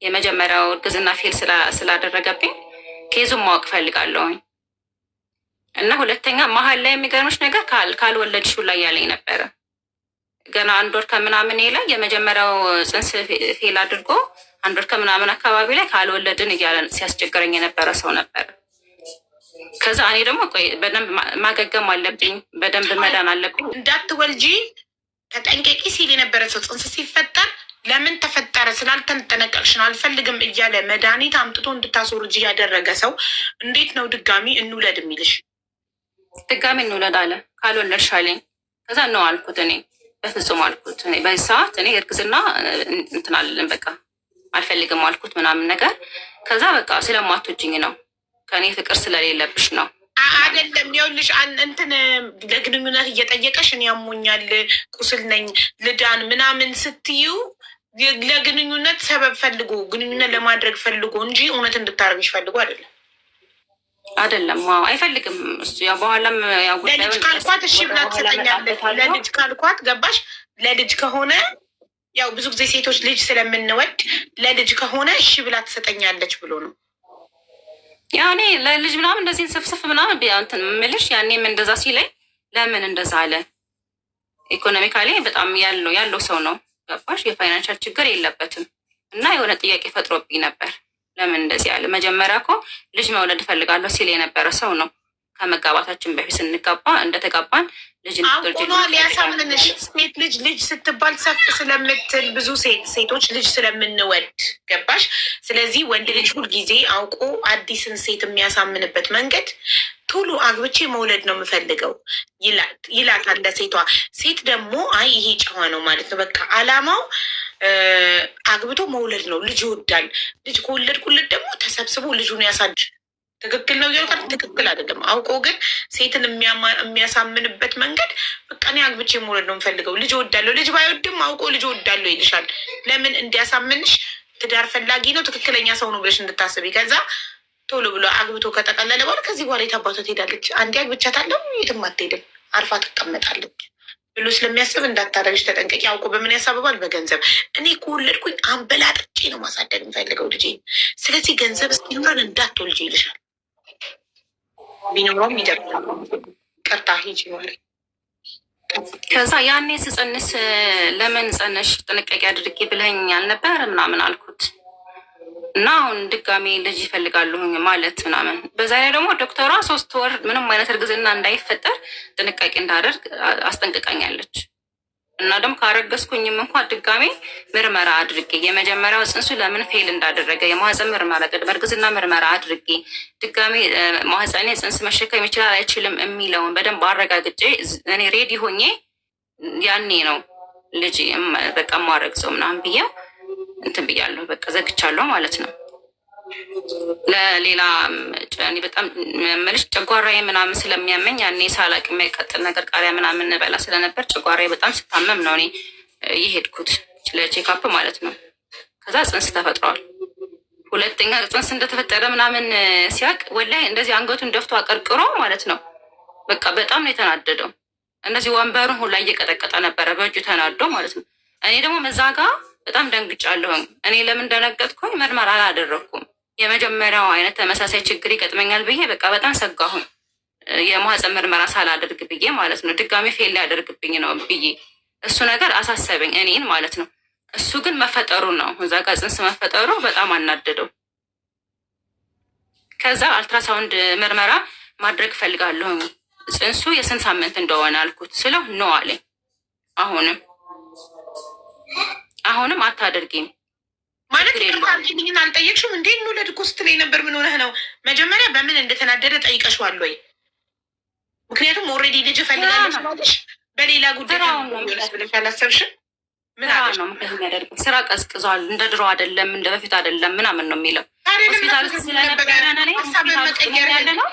የመጀመሪያው እርግዝና ፌል ስላደረገብኝ ኬዙን ማወቅ ፈልጋለሁኝ። እና ሁለተኛ መሀል ላይ የሚገርምሽ ነገር ካልወለድሽ ላይ ያለኝ ነበረ። ገና 1 ወር ከምናምን ላይ የመጀመሪያው ጽንስ ፌል አድርጎ 1 ወር ከምናምን አካባቢ ላይ ካልወለድን እያለ ሲያስቸግረኝ የነበረ ሰው ነበረ። ከዛ እኔ ደግሞ ቆይ በደንብ ማገገም አለብኝ፣ በደንብ መዳን አለብኝ፣ እንዳትወልጂ ተጠንቀቂ ሲል የነበረ ሰው ጽንስ ሲፈጠር ለምን ተፈጠረ ስላልተጠነቀቅሽን አልፈልግም እያለ መድኃኒት አምጥቶ እንድታስወርጅ ያደረገ ሰው እንዴት ነው ድጋሚ እንውለድ የሚልሽ? ድጋሚ እንውለድ አለ። ካልወለድሽ አለኝ። ከዛ ነው አልኩት። እኔ በፍጹም አልኩት። እኔ በዚህ ሰዓት እኔ እርግዝና እንትን አልልም፣ በቃ አልፈልግም አልኩት ምናምን ነገር። ከዛ በቃ ስለማትወጂኝ ነው፣ ከእኔ ፍቅር ስለሌለብሽ ነው። አይደለም ይኸውልሽ፣ እንትን ለግንኙነት እየጠየቀሽ እኔ ያሞኛል፣ ቁስል ነኝ፣ ልዳን ምናምን ስትዩ ለግንኙነት ሰበብ ፈልጎ ግንኙነት ለማድረግ ፈልጎ እንጂ እውነት እንድታረግሽ ፈልጎ አይደለም። አይፈልግም እሱ። ያው በኋላም ያው ለልጅ ካልኳት እሺ ብላ ትሰጠኛለች። ለልጅ ካልኳት ገባሽ? ለልጅ ከሆነ ያው ብዙ ጊዜ ሴቶች ልጅ ስለምንወድ ለልጅ ከሆነ እሺ ብላ ትሰጠኛለች ብሎ ነው። ያኔ ለልጅ ምናምን እንደዚህ ስፍስፍ ምናምን እንትን የምልሽ ያኔም እንደዛ ሲለኝ ለምን እንደዛ አለ? ኢኮኖሚካሊ በጣም ያለው ሰው ነው። ገባሽ? የፋይናንሻል ችግር የለበትም። እና የሆነ ጥያቄ ፈጥሮብኝ ነበር። ለምን እንደዚህ አለ? መጀመሪያ እኮ ልጅ መውለድ እፈልጋለሁ ሲል የነበረ ሰው ነው። ከመጋባታችን በፊት ስንጋባ እንደተጋባን ልጅ አቁኗ ሊያሳምንሽ። ሴት ልጅ ስትባል ሰፍ ስለምትል ብዙ ሴቶች ልጅ ስለምንወድ ገባሽ? ስለዚህ ወንድ ልጅ ሁልጊዜ አውቆ አዲስን ሴት የሚያሳምንበት መንገድ ቶሎ አግብቼ መውለድ ነው የምፈልገው ይላታል ለሴቷ። ሴት ደግሞ አይ ይሄ ጨዋ ነው ማለት ነው፣ በቃ አላማው አግብቶ መውለድ ነው። ልጅ ይወዳል። ልጅ ከወለድኩለት ደግሞ ተሰብስቦ ልጁን ያሳድግ። ትክክል ነው እያልኳት ትክክል አይደለም። አውቆ ግን ሴትን የሚያሳምንበት መንገድ በቃ እኔ አግብቼ መውለድ ነው የምፈልገው፣ ልጅ እወዳለሁ። ልጅ ባይወድም አውቆ ልጅ እወዳለሁ ይልሻል። ለምን? እንዲያሳምንሽ ትዳር ፈላጊ ነው፣ ትክክለኛ ሰው ነው ብለሽ እንድታስቢ። ከዛ ቶሎ ብሎ አግብቶ ከጠቀለለ በኋላ ከዚህ በኋላ የታባቷ ትሄዳለች። አንዴ አግብቻታለሁ የትም አትሄድም፣ አርፋ ትቀመጣለች ብሎ ስለሚያስብ እንዳታደርግሽ ተጠንቀቂ። አውቆ በምን ያሳብባል? በገንዘብ። እኔ ከወለድኩኝ አንበላጥጬ ነው ማሳደግ የምፈልገው ልጄ፣ ስለዚህ ገንዘብ እስኪኖረን እንዳትወልጂ ይልሻል። ቢኖረውም ይደርሳል። ቀርታ ሂጂ ወሬ። ከዛ ያኔ ስጸንስ ለምን ጸነሽ ጥንቃቄ አድርጌ ብለኸኝ አልነበር ምናምን አልኩት። እና አሁን ድጋሜ ልጅ ይፈልጋሉ ማለት ምናምን። በዛ ላይ ደግሞ ዶክተሯ 3 ወር ምንም አይነት እርግዝና እንዳይፈጠር ጥንቃቄ እንዳደርግ አስጠንቅቃኛለች። እና ደግሞ ካረገዝኩኝም እንኳን ድጋሜ ምርመራ አድርጌ የመጀመሪያው ጽንሱ ለምን ፌል እንዳደረገ የማህፀን ምርመራ ቅድመ እርግዝና ምርመራ አድርጌ ድጋሜ ማህፀኔ ጽንስ መሸከም ይችላል አይችልም የሚለውን በደንብ አረጋግጬ እኔ ሬዲ ሆኜ ያኔ ነው ልጅ በቃ ማረግዘው ምናምን ብዬ እንትን ብያለሁ። በቃ ዘግቻለሁ ማለት ነው። ለሌላ በጣም መልሽ ጨጓራዬ ምናምን ስለሚያመኝ ያኔ ሳላቅ የሚያቃጥል ነገር ቃሪያ ምናምን በላ ስለነበር ጨጓራዬ በጣም ስታመም ነው እኔ የሄድኩት ለቼክአፕ ማለት ነው። ከዛ ጽንስ ተፈጥሯል። ሁለተኛ ጽንስ እንደተፈጠረ ምናምን ሲያቅ ወላሂ እንደዚህ አንገቱን ደፍቶ አቀርቅሮ ማለት ነው። በቃ በጣም ነው የተናደደው። እንደዚህ ወንበሩን ሁላ እየቀጠቀጠ ነበረ በእጁ ተናዶ ማለት ነው። እኔ ደግሞ መዛጋ በጣም ደንግጫለሁኝ። እኔ ለምን ደነገጥኩኝ? ምርመራ አላደረግኩም። የመጀመሪያው አይነት ተመሳሳይ ችግር ይገጥመኛል ብዬ በቃ በጣም ሰጋሁኝ። የማህፀን ምርመራ ሳላደርግ ብዬ ማለት ነው። ድጋሚ ፌል ሊያደርግብኝ ነው ብዬ እሱ ነገር አሳሰበኝ እኔን ማለት ነው። እሱ ግን መፈጠሩ ነው እዛ ጋር ጽንስ መፈጠሩ በጣም አናደደው። ከዛ አልትራሳውንድ ምርመራ ማድረግ ፈልጋለሁ ጽንሱ የስንት ሳምንት እንደሆነ አልኩት ስለው ነው አለኝ። አሁንም አታደርጊም ማለት ይህን አልጠየቅሽም እንዴ? እንውለድ እኮ ስትለኝ ነበር። ምን ሆነህ ነው? መጀመሪያ በምን እንደተናደደ ጠይቀሽዋል ወይ? ምክንያቱም ኦልሬዲ ልጅ እፈልጋለሁ ስላለሽ በሌላ ጉዳይ ብለሽ አላሰብሽም? ስራ ቀዝቅዟል፣ እንደ ድሮ አይደለም፣ እንደ በፊት አይደለም ምናምን ነው የሚለው። ሆስፒታል ውስጥ ስለነበረ ያለ ነው።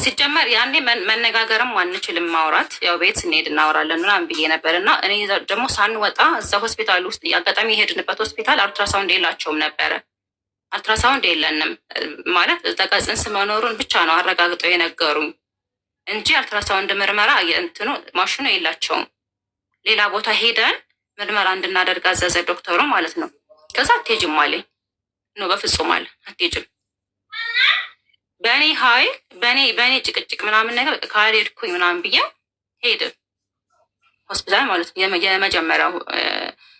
ሲጀመር ያኔ መነጋገርም አንችልም ማውራት፣ ያው ቤት ስንሄድ እናወራለን ምናምን ብዬ ነበር። እና እኔ ደግሞ ሳንወጣ እዛ ሆስፒታል ውስጥ አጋጣሚ የሄድንበት ሆስፒታል አልትራሳውንድ የላቸውም ነበረ። አልትራሳውንድ የለንም ማለት ጠቃ ጽንስ መኖሩን ብቻ ነው አረጋግጠው የነገሩኝ እንጂ አልትራሳውንድ ምርመራ እንትኑ ማሽኑ የላቸውም። ሌላ ቦታ ሄደን ምርመራ እንድናደርግ አዘዘ ዶክተሩ ማለት ነው። ከዛ አትሄጅም አለኝ። ኖ በፍጹም አለ አትሄጅም። በእኔ ሀይል በእኔ ጭቅጭቅ ምናምን ነገር ካልሄድኩኝ ምናምን ብዬ ሄድን ሆስፒታል ማለት ነው። የመጀመሪያው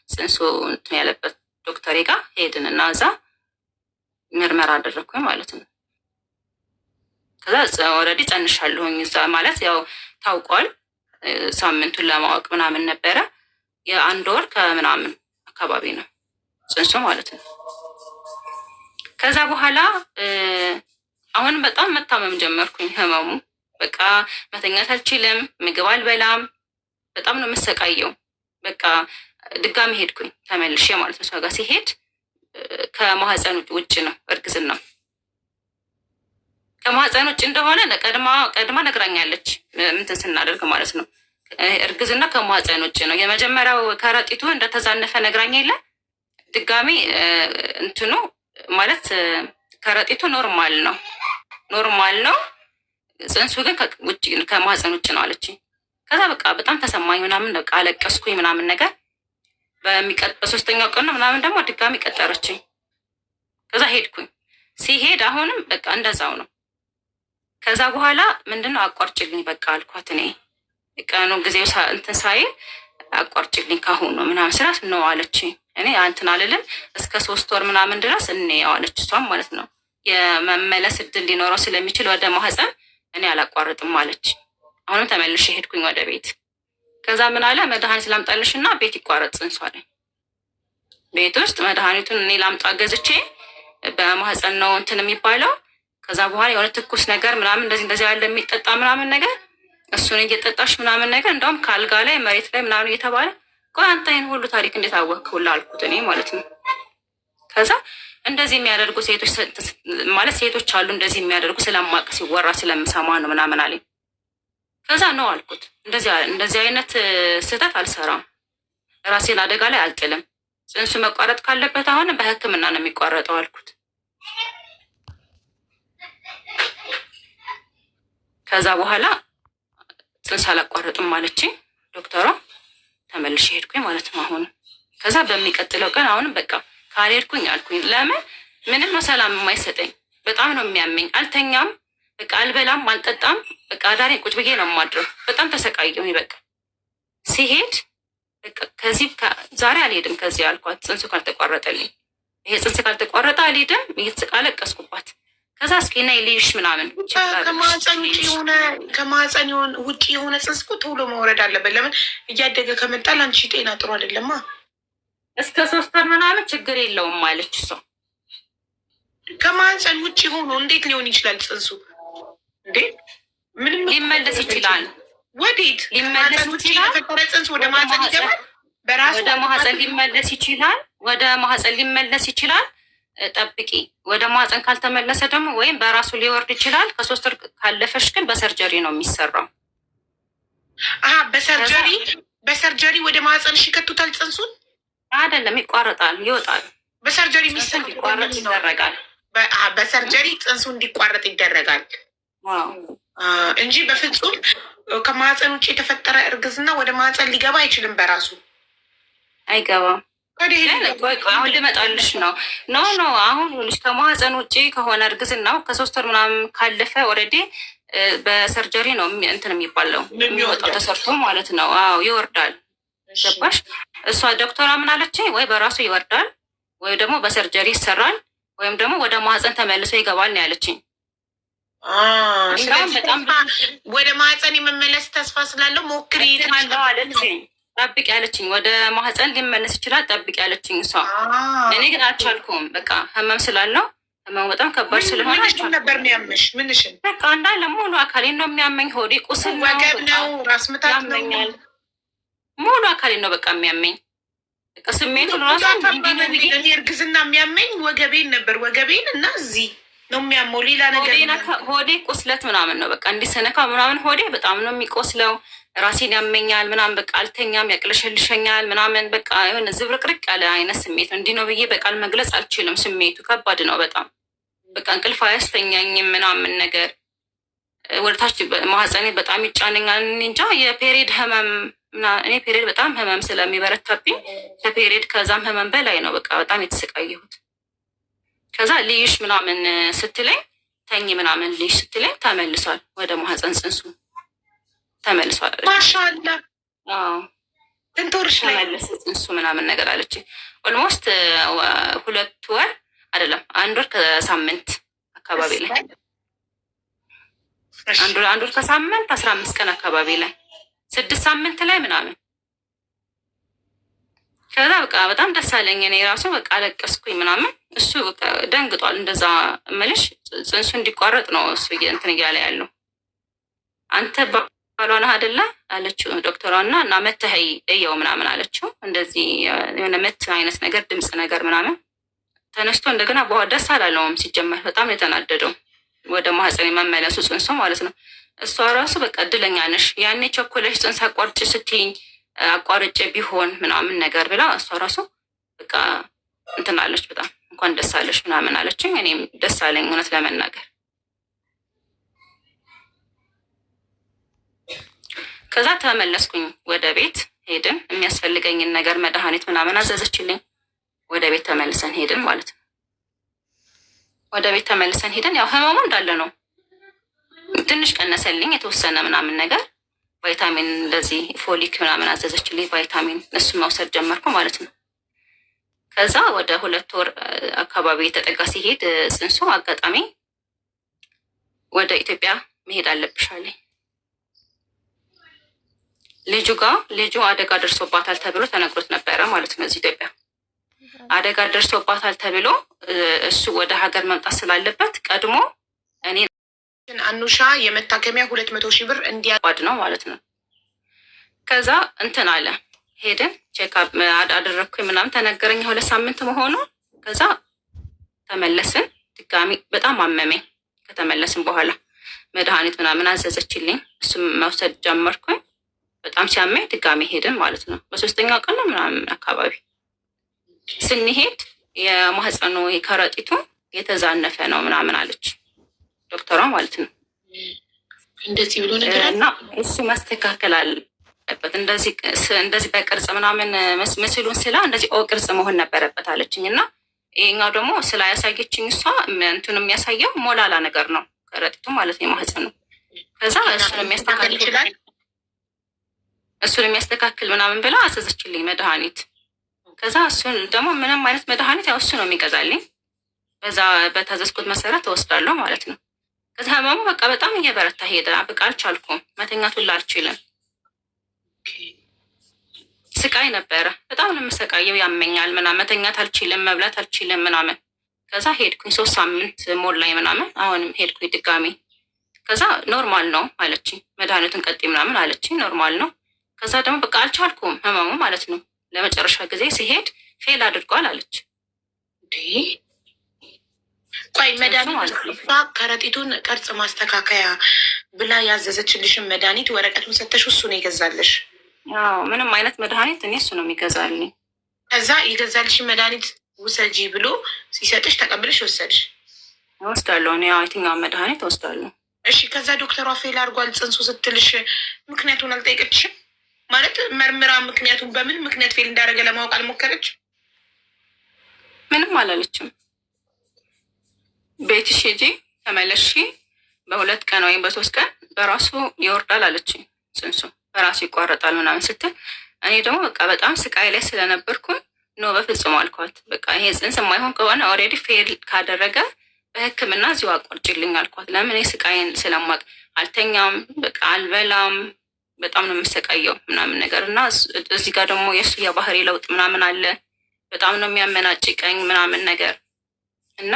ጽንሱ እንትን ያለበት ዶክተሬ ጋር ሄድን እና እዛ ምርመራ አደረግኩኝ ማለት ነው። ከዛ ኦልሬዲ ጸንሻለሁኝ እዛ ማለት ያው ታውቋል። ሳምንቱን ለማወቅ ምናምን ነበረ። የ1 ወር ከምናምን አካባቢ ነው ጽንሱ ማለት ነው። ከዛ በኋላ አሁን በጣም መታመም ጀመርኩኝ። ህመሙ በቃ መተኛት አልችልም፣ ምግብ አልበላም፣ በጣም ነው የምሰቃየው። በቃ ድጋሚ ሄድኩኝ ተመልሼ ማለት ነው። እሷ ጋር ሲሄድ ከማህፀን ውጭ ነው እርግዝና ነው። ከማህፀን ውጭ እንደሆነ ቀድማ ነግራኛለች። ምንትን ስናደርግ ማለት ነው እርግዝና ከማህፀን ውጭ ነው። የመጀመሪያው ከረጢቱ እንደተዛነፈ ነግራኛ የለ ድጋሚ እንትኑ ማለት ከረጢቱ ኖርማል ነው። ጽንሱ ግን ከማህፀን ውጭ ነው አለች። ከዛ በቃ በጣም ተሰማኝ ምናምን በቃ አለቀስኩኝ ምናምን ነገር። በ3ኛው ቀን ምናምን ደግሞ ድጋሚ ቀጠረችኝ። ከዛ ሄድኩኝ። ሲሄድ አሁንም በቃ እንደዛው ነው። ከዛ በኋላ ምንድነው አቋርጭልኝ በቃ አልኳት። እኔ ቀኑ ጊዜው እንትን ሳይ አቋርጭልኝ ካሁኑ ምናምን ስራት ነው አለች። እኔ እንትን አልልም እስከ 3 ወር ምናምን ድረስ እንየው አለች። እሷም ማለት ነው የመመለስ እድል ሊኖረው ስለሚችል ወደ ማህፀን እኔ አላቋርጥም አለች። አሁንም ተመልሼ ሄድኩኝ ወደ ቤት። ከዛ ምን አለ መድኃኒት ላምጣልሽ እና ቤት ይቋረጥ ጽንሱ አለኝ። ቤት ውስጥ መድኃኒቱን እኔ ላምጣ ገዝቼ በማህፀን ነው እንትን የሚባለው። ከዛ በኋላ የሆነ ትኩስ ነገር ምናምን እንደዚህ ያለ የሚጠጣ ምናምን ነገር እሱን እየጠጣሽ ምናምን ነገር እንደውም ከአልጋ ላይ መሬት ላይ ምናምን እየተባለ ቆይ አንተ ይህን ሁሉ ታሪክ እንዴት አወቅህ ሁላ አልኩት እኔ ማለት ነው። ከዛ እንደዚህ የሚያደርጉ ሴቶች ማለት ሴቶች አሉ እንደዚህ የሚያደርጉ ስለማቅ ሲወራ ስለምሰማ ነው ምናምን አለኝ። ከዛ ነው አልኩት እንደዚህ አይነት ስህተት አልሰራም፣ ራሴን አደጋ ላይ አልጥልም። ጽንሱ መቋረጥ ካለበት አሁን በሕክምና ነው የሚቋረጠው አልኩት። ከዛ በኋላ ጽንስ አላቋረጥም አለችኝ ዶክተሯ። ተመልሼ ሄድኩኝ ማለት ነው አሁን። ከዛ በሚቀጥለው ቀን አሁንም በቃ ካልሄድኩኝ አልኩኝ። ለምን ምንም ነው ሰላም የማይሰጠኝ፣ በጣም ነው የሚያመኝ። አልተኛም፣ በቃ አልበላም፣ አልጠጣም። በቃ አዳሬ ቁጭ ብዬ ነው የማድረው። በጣም ተሰቃየሁኝ። በቃ ሲሄድ ከዚህ ዛሬ አልሄድም ከዚህ አልኳት፣ ጽንሱ ካልተቋረጠልኝ። ይሄ ጽንስ ካልተቋረጠ አልሄድም። አለቀስኩባት። ከዛ እስኪ ነይ ልይሽ ምናምን። ከማህፀን ውጭ የሆነ ጽንስ እኮ ቶሎ መውረድ አለበት። ለምን እያደገ ከመጣ ለአንቺ ጤና ጥሩ አይደለማ። እስከ 3 ወር ምናምን ችግር የለውም ማለች እሷ። ከማህፀን ውጭ ሆኖ እንዴት ሊሆን ይችላል ጽንሱ? እንዴ ምንም ሊመለስ ይችላል። ወዴት ሊመለስ ይችላል? ጽንስ ወደ ማህፀን ይገባል። በራሱ ወደ ማህፀን ሊመለስ ይችላል። ወደ ማህፀን ሊመለስ ይችላል። ጠብቂ። ወደ ማህፀን ካልተመለሰ ደግሞ ወይም በራሱ ሊወርድ ይችላል። ከ3 ወር ካለፈሽ ግን በሰርጀሪ ነው የሚሰራው። በሰርጀሪ ወደ ማህፀንሽ ይከቱታል ጽንሱን? አይደለም፣ ይቋረጣል፣ ይወጣል። በሰርጀሪ እንዲቋረጥ ይደረጋል። በሰርጀሪ ጽንሱ እንዲቋረጥ ይደረጋል እንጂ በፍጹም ከማህፀን ውጭ የተፈጠረ እርግዝና ወደ ማህፀን ሊገባ አይችልም። በራሱ አይገባም። አሁን ልመጣልሽ ነው። ኖ አሁን ልጅ ከማህፀን ውጭ ከሆነ እርግዝናው ከ3 ወር ምናምን ካለፈ ኦልሬዲ በሰርጀሪ ነው እንትን የሚባለው የሚወጣው ተሰርቶ ማለት ነው። አዎ ይወርዳል። ገባሽ? እሷ ዶክተሯ ምን አለችኝ? ወይ በራሱ ይወርዳል ወይ ደግሞ በሰርጀሪ ይሰራል ወይም ደግሞ ወደ ማህፀን ተመልሶ ይገባል ነው ያለችኝ። በጣም ወደ ማህፀን የመመለስ ተስፋ ስላለው ሞክሪ አለችኝ። ጠብቅ ያለችኝ ወደ ማህፀን ሊመለስ ይችላል ጠብቅ ያለችኝ እሷ። እኔ ግን አልቻልኩም። በቃ ህመም ስላለው ህመሙ በጣም ከባድ ስለሆነ ነበር የሚያመሽ። ምንሽን? በቃ እንዳለ ሙሉ አካሌን ነው የሚያመኝ። ሆዴ ቁስል ነው፣ ወገብ ነው፣ ራስ ምታት ነው፣ ሙሉ አካሌን ነው በቃ የሚያመኝ። በቃ ስሜቱን ራሱ እርግዝና የሚያመኝ ወገቤን ነበር። ወገቤን እና እዚህ ነው የሚያመው። ሌላ ነገር ሆዴ ቁስለት ምናምን ነው በቃ እንዲሰነካ ምናምን ሆዴ በጣም ነው የሚቆስለው። ራሴን ያመኛል ምናምን በቃ አልተኛም፣ ያቅለሸልሸኛል ምናምን በቃ የሆነ ዝብርቅርቅ ያለ አይነት ስሜት ነው። እንዲህ ነው ብዬ በቃል መግለጽ አልችልም። ስሜቱ ከባድ ነው በጣም በቃ እንቅልፍ አያስተኛኝም ምናምን ነገር። ወደታች ማህፀኔ በጣም ይጫነኛል። እንጃ የፔሪድ ህመም እኔ ፔሪድ በጣም ህመም ስለሚበረታብኝ ከፔሪድ ከዛም ህመም በላይ ነው በቃ በጣም የተሰቃየሁት። ከዛ ልይሽ ምናምን ስትለኝ ተኝ ምናምን ልይሽ ስትለኝ ተመልሷል ወደ ማህፀን ጽንሱ ተመልሷል። ማሻአላ እንቶርሽ ተመለሰ ጽንሱ ምናምን ነገር አለች። ኦልሞስት 2 ወር አይደለም 1 ወር ከሳምንት አካባቢ ላይ 1 ወር ከሳምንት 15 ቀን አካባቢ ላይ 6 ሳምንት ላይ ምናምን። ከዛ በቃ በጣም ደስ አለኝ። እኔ ራሱ በቃ አለቀስኩኝ ምናምን። እሱ በቃ ደንግጧል። እንደዛ እምልሽ ጽንሱ እንዲቋረጥ ነው እሱ እንትን እያለ ያለው። አንተ ባሏ ነህ አይደለ አለችው ዶክተሯ። እና መተህ እየው ምናምን አለችው። እንደዚህ የሆነ መት አይነት ነገር ድምፅ ነገር ምናምን ተነስቶ እንደገና ደስ አላለውም። ሲጀመር በጣም የተናደደው ወደ ማህፀን የመመለሱ ጽንሱ ማለት ነው። እሷ ራሱ በቃ እድለኛ ነሽ ያኔ ቸኮለሽ ጽንስ አቋርጭ ስትይኝ አቋርጬ ቢሆን ምናምን ነገር ብላ እሷ ራሱ በቃ እንትን አለች። በጣም እንኳን ደስ አለሽ ምናምን አለችኝ። እኔም ደስ አለኝ እውነት ለመናገር። ከዛ ተመለስኩኝ ወደ ቤት ሄድን። የሚያስፈልገኝን ነገር መድኃኒት ምናምን አዘዘችልኝ። ወደ ቤት ተመልሰን ሄድን ማለት ነው። ወደ ቤት ተመልሰን ሄድን። ያው ህመሙ እንዳለ ነው። ትንሽ ቀነሰልኝ የተወሰነ ምናምን ነገር። ቫይታሚን እንደዚህ ፎሊክ ምናምን አዘዘችልኝ ቫይታሚን፣ እሱን መውሰድ ጀመርኩ ማለት ነው። ከዛ ወደ 2 ወር አካባቢ የተጠጋ ሲሄድ ጽንሱ አጋጣሚ ወደ ኢትዮጵያ መሄድ አለብሽ አለኝ። ልጁ አደጋ ደርሶባታል ተብሎ ተነግሮት ነበረ ማለት ነው። እዚህ ኢትዮጵያ አደጋ ደርሶባታል ተብሎ እሱ ወደ ሀገር መምጣት ስላለበት ቀድሞ እኔ አኑሻ የመታከሚያ 200,000 ብር እንዲያባድ ነው ማለት ነው። ከዛ እንትን አለ ሄድን ቼክአፕ አደረግኩኝ ምናምን ተነገረኝ 2 ሳምንት መሆኑ። ከዛ ተመለስን። ድጋሚ በጣም አመመኝ። ከተመለስን በኋላ መድኃኒት ምናምን አዘዘችልኝ። እሱም መውሰድ ጀመርኩኝ። በጣም ሲያመኝ ድጋሚ ሄድን ማለት ነው። በ3ኛው ቀን ምናምን አካባቢ ስንሄድ የማህፀኑ ከረጢቱ የተዛነፈ ነው ምናምን አለች ዶክተሯ ማለት ነው። እንደዚህ ብሎ ነገር እና እሱ ማስተካከል አለበት እንደዚህ በቅርጽ ምናምን ምስሉን ስላ እንደዚህ ቅርጽ መሆን ነበረበት አለችኝ። እና ይሄኛው ደግሞ ስላያሳየችኝ እሷ እንትኑ የሚያሳየው ሞላላ ነገር ነው ከረጢቱ ማለት ነው የማህፀኑ። ከዛ እሱን የሚያስተካክል ምናምን ብላ አዘዘችልኝ መድኃኒት። ከዛ እሱን ደግሞ ምንም አይነት መድኃኒት ያው እሱ ነው የሚገዛልኝ። በዛ በታዘዝኩት መሰረት እወስዳለሁ ማለት ነው። ከዛ ህመሙ በቃ በጣም እየበረታ ሄደ። በቃ አልቻልኩም፣ መተኛቱን አልችልም። ስቃይ ነበረ። በጣም ነው የምሰቃየው፣ ያመኛል ምናምን፣ መተኛት አልችልም፣ መብላት አልችልም ምናምን። ከዛ ሄድኩኝ 3 ሳምንት ሞላኝ ምናምን። አሁንም ሄድኩኝ ድጋሚ። ከዛ ኖርማል ነው አለችኝ፣ መድኃኒቱን ቀጤ ምናምን አለችኝ፣ ኖርማል ነው። ከዛ ደግሞ በቃ አልቻልኩም ህመሙ ማለት ነው። ለመጨረሻ ጊዜ ሲሄድ ፌል አድርጓል አለች። ቆይ መድኃኒት ከረጢቱን ቅርጽ ማስተካከያ ብላ ያዘዘችልሽን መድኃኒት ወረቀቱን ሰተሽ እሱ ነው የገዛልሽ? ምንም አይነት መድኃኒት እኔ እሱ ነው የሚገዛልኝ። ከዛ የገዛልሽን መድኃኒት ውሰጂ ብሎ ሲሰጥሽ ተቀብለሽ ወሰድሽ? እወስዳለሁ እኔ የትኛውን መድኃኒት እወስዳለሁ። እሺ ከዛ ዶክተሯ ፌል አድርጓል ጽንሱ ስትልሽ ምክንያቱን አልጠየቀችሽም? ማለት መርምራ ምክንያቱም በምን ምክንያት ፌል እንዳደረገ ለማወቅ አልሞከረች? ምንም አላለችም። ቤትሽ ሂጂ ተመለሺ፣ በ2 ቀን ወይም በ3 ቀን በራሱ ይወርዳል አለችኝ። ጽንሱ በራሱ ይቋረጣል ምናምን ስትል እኔ ደግሞ በቃ በጣም ስቃይ ላይ ስለነበርኩኝ ኖ በፍጹም አልኳት። በቃ ይሄ ጽንስ የማይሆን ከሆነ ኦልሬዲ ፌል ካደረገ በሕክምና እዚሁ አቋርጭልኝ አልኳት። ለምን ስቃይን ስለማቅ አልተኛም፣ በቃ አልበላም፣ በጣም ነው የምሰቃየው ምናምን ነገር እና እዚህ ጋር ደግሞ የእሱ የባህሪ ለውጥ ምናምን አለ። በጣም ነው የሚያመናጭቀኝ ምናምን ነገር እና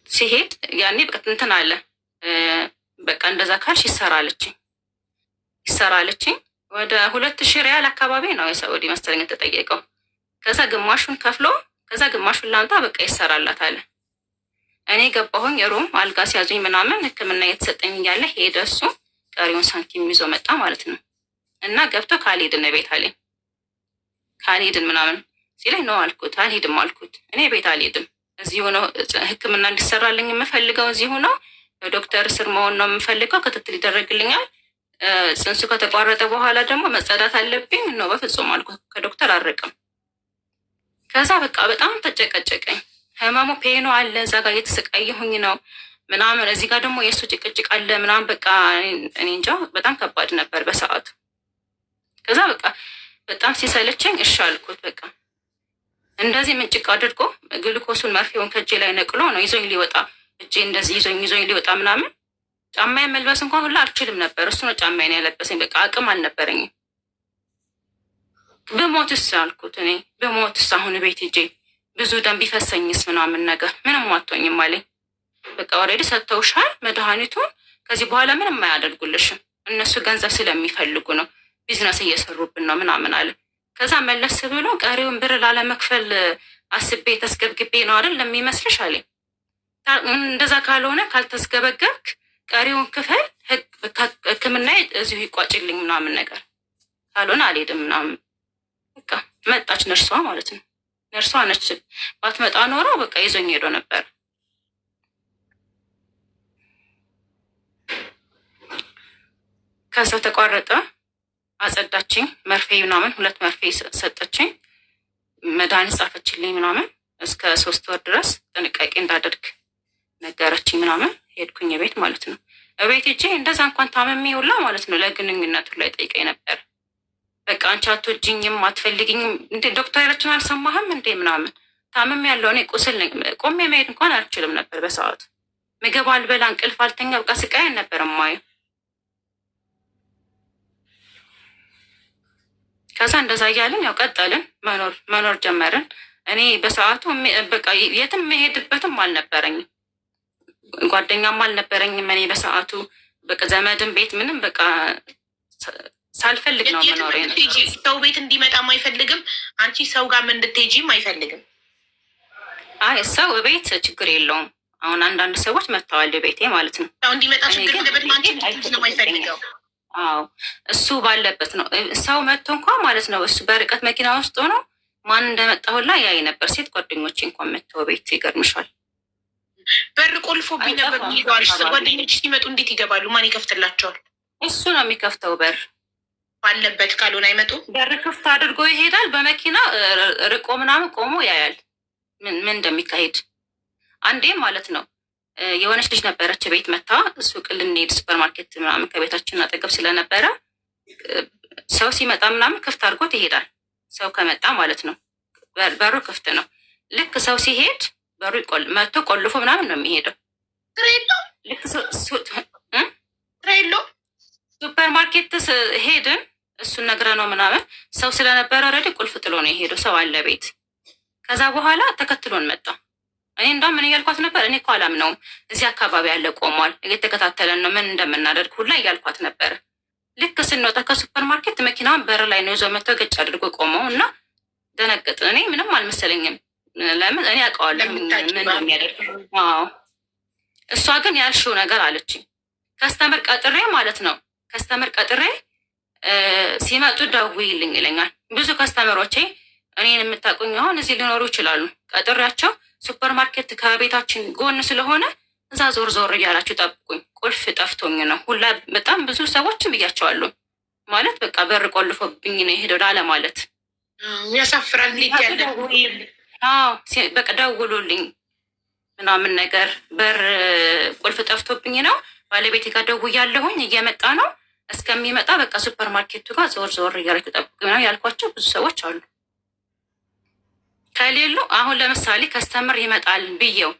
ሲሄድ ያኔ በቃ እንትን አለ በቃ እንደዛ ካልሽ ይሰራለችኝ። ወደ 2000 ሪያል አካባቢ ነው የሳዑዲ መሰለኝ የተጠየቀው። ከዛ ግማሹን ከፍሎ ከዛ ግማሹን ላምጣ በቃ ይሰራላት አለ። እኔ ገባሁኝ ሩም አልጋ ሲያዙኝ ምናምን ህክምና እየተሰጠኝ እያለ ሄደ እሱ ቀሪውን ሳንቲም ይዞ መጣ ማለት ነው። እና ገብቶ ካልሄድን ቤት አለኝ። ካልሄድን ምናምን ሲለኝ ነው አልኩት። አልሄድም አልኩት። እኔ ቤት አልሄድም፣ እዚሁ ነው ህክምና እንዲሰራልኝ የምፈልገው፣ እዚሁ ነው በዶክተር ስር መሆን ነው የምፈልገው፣ ክትትል ይደረግልኛል። ጽንሱ ከተቋረጠ በኋላ ደግሞ መጸዳት አለብኝ ነው። በፍጹም አልኩት። ከዶክተር አርቅም። ከዛ በቃ በጣም ተጨቀጨቀኝ። ህመሙ ፔኖ አለ፣ እዛ ጋር እየተሰቃየሁኝ ነው ምናምን፣ እዚህ ጋር ደግሞ የእሱ ጭቅጭቅ አለ ምናምን። በቃ እኔ እንጃ በጣም ከባድ ነበር በሰዓቱ። ከዛ በቃ በጣም ሲሰለቸኝ እሺ አልኩት። በቃ እንደዚህ ምንጭቅ አድርጎ ግሉኮሱን መርፌውን ከእጄ ላይ ነቅሎ ነው ይዞኝ ሊወጣ፣ እጄ እንደዚህ ይዞኝ ሊወጣ ምናምን። ጫማዬን መልበስ እንኳን ሁላ አልችልም ነበር። እሱ ነው ጫማዬን ያለበሰኝ። በቃ አቅም አልነበረኝም። ብሞትስ አልኩት። እኔ ብሞትስ አሁን ቤት ሂጄ ብዙ ደም ቢፈሰኝስ ምናምን ነገር ምንም አትሆኝም አለኝ። በቃ ኦልሬዲ ሰጥተውሻል መድኃኒቱን፣ ከዚህ በኋላ ምንም አያደርጉልሽም፣ እነሱ ገንዘብ ስለሚፈልጉ ነው፣ ቢዝነስ እየሰሩብን ነው ምናምን አለ። ከዛ መለስ ብሎ ቀሪውን ብር ላለመክፈል አስቤ ተስገብግቤ ነው አይደል ለሚመስልሽ አለኝ። እንደዛ ካልሆነ ካልተስገበገብክ ቀሪውን ክፈል፣ ህክምና እዚሁ ይቋጭልኝ ምናምን ነገር፣ ካልሆነ አልሄድም ምናምን። በቃ መጣች ነርሷ ማለት ነው። ነርሷ ነች። ባትመጣ ኖሮ በቃ ይዞኝ ሄዶ ነበር። ከዛ ተቋረጠ። አጸዳችኝ፣ መርፌ ምናምን 2 መርፌ ሰጠችኝ፣ መድኃኒት ጻፈችልኝ ምናምን። እስከ 3 ወር ድረስ ጥንቃቄ እንዳደርግ ነገረችኝ ምናምን። ሄድኩኝ ቤት ማለት ነው። ቤት ሄጄ እንደዛ እንኳን ታመሜ ሁላ ማለት ነው ለግንኙነቱ ላይ ጠይቀኝ ነበር። በቃ አንቺ አትወጂኝም አትፈልጊኝም እንዴ ዶክተሮችን አልሰማህም እንዴ ምናምን፣ ታመሜ ያለው እኔ ቁስል ነኝ፣ ቆሜ መሄድ እንኳን አልችልም ነበር በሰዓቱ። ምግብ አልበላ፣ እንቅልፍ አልተኛ፣ በቃ ስቃይን ነበር ማየው። ከዛ እንደዛ እያልን ያው ቀጠልን፣ መኖር ጀመርን። እኔ በሰዓቱ በቃ የትም መሄድበትም አልነበረኝም፣ ጓደኛም አልነበረኝም። እኔ በሰዓቱ በቃ ዘመድም ቤት ምንም በቃ ሳልፈልግ ነው መኖር። ሰው ቤት እንዲመጣም አይፈልግም፣ አንቺ ሰው ጋር እንድትሄጂም አይፈልግም። አይ ሰው ቤት ችግር የለውም። አሁን አንዳንድ ሰዎች መጥተዋል ቤቴ ማለት ነው። ሰው እንዲመጣ ችግር የለበትም፣ አንቺ ነው የማይፈልገው። አዎ እሱ ባለበት ነው ሰው መጥቶ እንኳን ማለት ነው። እሱ በርቀት መኪና ውስጥ ሆኖ ማን እንደመጣሁላ ያይ ነበር። ሴት ጓደኞች እንኳን መጥተው ቤት ይገርምሻል። በር ቆልፎብኝ ነበር ይለዋል። ጓደኞች ሲመጡ እንዴት ይገባሉ? ማን ይከፍትላቸዋል? እሱ ነው የሚከፍተው በር ባለበት፣ ካልሆነ አይመጡም። በር ክፍት አድርጎ ይሄዳል። በመኪና ርቆ ምናምን ቆሞ ያያል ምን እንደሚካሄድ። አንዴ ማለት ነው የሆነች ልጅ ነበረች ቤት መታ፣ ሱቅ ልንሄድ ሱፐር ማርኬት ምናምን ከቤታችን አጠገብ ስለነበረ ሰው ሲመጣ ምናምን ክፍት አድርጎት ይሄዳል። ሰው ከመጣ ማለት ነው በሩ ክፍት ነው። ልክ ሰው ሲሄድ በሩ መቶ ቆልፎ ምናምን ነው የሚሄደው። ልክ ሱፐር ማርኬት ሄድን፣ እሱን ነግረ ነው ምናምን ሰው ስለነበረ ረዲ ቁልፍ ጥሎ ነው የሄደው። ሰው አለ ቤት። ከዛ በኋላ ተከትሎን መጣ። እኔ እንደውም ምን እያልኳት ነበር፣ እኔ እኮ አላምነውም፣ እዚህ አካባቢ ያለ ቆሟል፣ እየተከታተለን ነው፣ ምን እንደምናደርግ ሁላ እያልኳት ነበረ። ልክ ስንወጣ ከሱፐር ማርኬት መኪናውን በር ላይ ነው ይዞ መጥቶ ገጭ አድርጎ ቆመው እና ደነገጥን። እኔ ምንም አልመሰለኝም። ለምን እኔ አውቀዋለሁ ምን እንደሚያደርግ። እሷ ግን ያልሽው ነገር አለችኝ። ከስተመር ቀጥሬ ማለት ነው ከስተመር ቀጥሬ ሲመጡ ደውይልኝ ይለኛል። ብዙ ከስተመሮቼ እኔን የምታውቁኝ አሁን እዚህ ሊኖሩ ይችላሉ። ቀጥሬያቸው ሱፐር ማርኬት ከቤታችን ጎን ስለሆነ እዛ ዞር ዞር እያላችሁ ጠብቁኝ፣ ቁልፍ ጠፍቶኝ ነው ሁላ በጣም ብዙ ሰዎችም ብያቸዋለሁ። ማለት በቃ በር ቆልፎብኝ ነው የሄደው ላለ ማለት ያሳፍራል። በቃ ደውሉልኝ ምናምን ነገር በር ቁልፍ ጠፍቶብኝ ነው ባለቤቴ ጋር ደውያለሁኝ እየመጣ ነው እስከሚመጣ በቃ ሱፐር ማርኬቱ ጋር ዞር ዞር እያላችሁ ጠብቁኝ ነው ያልኳቸው ብዙ ሰዎች አሉ። ከሌሉ አሁን ለምሳሌ ከስተምር ይመጣል ብዬው